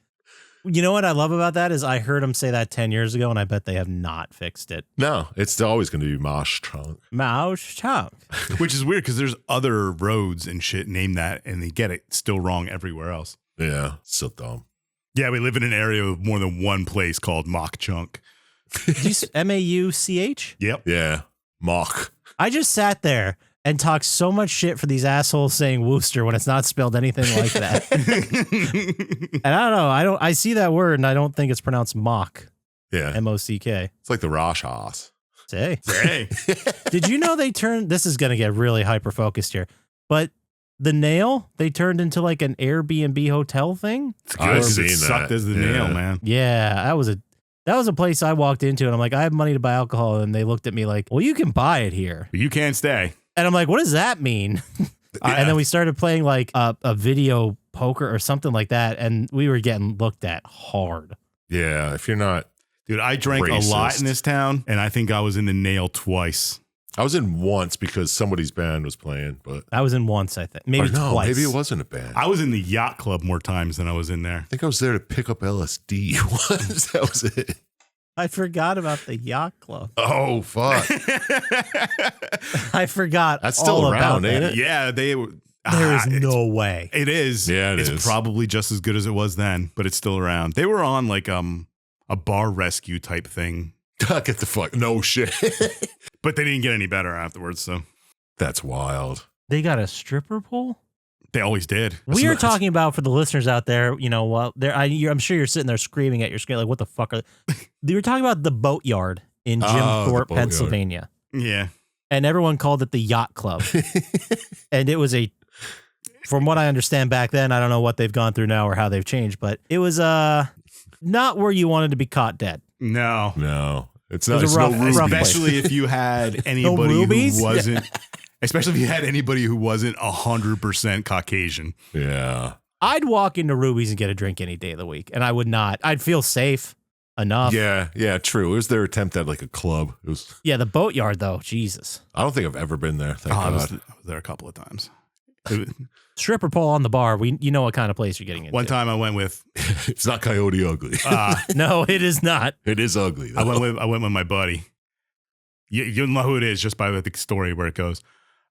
You know what I love about that is I heard him say that 10 years ago, and I bet they have not fixed it. No, it's always going to be Mouse Chunk. Mouse Chunk. Which is weird because there's other roads and shit named that, and they get it still wrong everywhere else. Yeah, so dumb. Yeah, we live in an area with more than one place called Mock Chunk. Mauch? Yep. Yeah, Mock. I just sat there and talked so much shit for these assholes saying Worcester when it's not spelled anything like that. And I don't know. I see that word and I don't think it's pronounced mock. Yeah. Mock. It's like the Rosh House. Say. Hey. Did you know they turned, this is going to get really hyper focused here, but the nail, they turned into like an Airbnb hotel thing? It's good. I've It seen sucked that. as the Yeah. nail, man. Yeah, that was a place I walked into and I'm like, I have money to buy alcohol. And they looked at me like, well, you can buy it here. But you can't stay. And I'm like, what does that mean? And then we started playing like a video poker or something like that. And we were getting looked at hard. Yeah, if you're not. Dude, I drank a lot in this town, and I think I was in the nail twice. I was in once because somebody's band was playing, but. I was in once, I think. Maybe no, twice. maybe it wasn't a band. I was in the yacht club more times than I was in there. I think I was there to pick up LSD once. That was it. I forgot about the yacht club. Oh, fuck. I forgot That's still all around, about ain't that. it? Yeah, they were. There is no way. It is. Yeah, it's is. probably just as good as it was then, but it's still around. They were on like a bar rescue type thing, Get the fuck. No shit. but they didn't get any better afterwards. So That's wild. They got a stripper pole? They always did. We are talking about, for the listeners out there, you know, well, I'm sure you're sitting there screaming at your screen like, what the fuck are they were talking about the boatyard in Jim Thorpe, Pennsylvania. Yeah. And everyone called it the yacht club. And it was from what I understand back then, I don't know what they've gone through now or how they've changed, but it was not where you wanted to be caught dead. No. It's not. It's a rough especially if you had anybody who wasn't, especially if you had anybody who wasn't 100% Caucasian. Yeah. I'd walk into Ruby's and get a drink any day of the week, and I would not. I'd feel safe enough. Yeah, true. It was their attempt at like a club. It was. Yeah, the boatyard though. Jesus. I don't think I've ever been there. Thank God. I was there a couple of times. Stripper pole on the bar. You know what kind of place you're getting into. One time I went with. It's not Coyote Ugly. No, it is not. It is ugly. Though. I went with my buddy. You'll know who it is just by the story where it goes.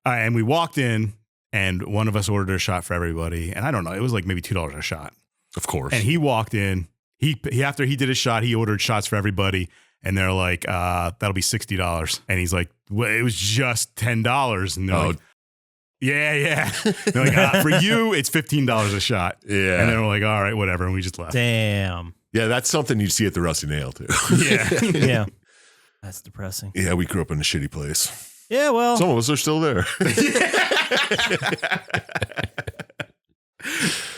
And we walked in, and one of us ordered a shot for everybody. And I don't know, it was like maybe $2 a shot. Of course. And he walked in. He after he did his shot, he ordered shots for everybody. And they're like, that'll be $60. And he's like, well, it was just $10. And they're like, yeah. They're like, for you, it's $15 a shot. Yeah. And then we're like, all right, whatever. And we just left. Damn. Yeah, that's something you'd see at the Rusty Nail, too. Yeah. That's depressing. Yeah, we grew up in a shitty place. Yeah, well. Some of us are still there.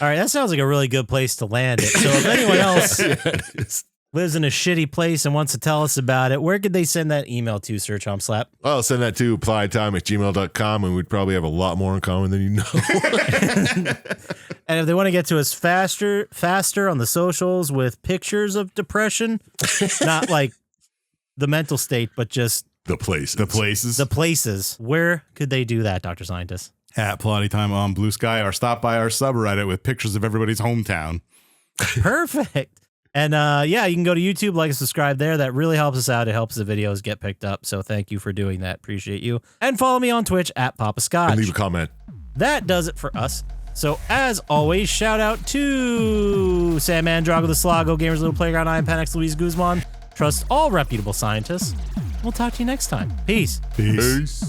All right, that sounds like a really good place to land it. So if anyone else lives in a shitty place and wants to tell us about it, where could they send that email to, Sir Chump Slap? Well, send that to appliedtime@gmail.com, and we'd probably have a lot more in common than you know. And if they want to get to us faster on the socials with pictures of depression, not like the mental state, but just the places. The places. Where could they do that, Dr. Syintist? At Plotty Time on Blue Sky, or stop by our subreddit with pictures of everybody's hometown. Perfect. And yeah, you can go to YouTube, like and subscribe there. That really helps us out. It helps the videos get picked up. So thank you for doing that. Appreciate you. And follow me on Twitch at Poppascotch. And leave a comment. That does it for us. So as always, shout out to Sandman, Drago the Slago, Gamers Little Playground, I am Panex, Luis Guzman. Trust all reputable scientists. We'll talk to you next time. Peace. Peace.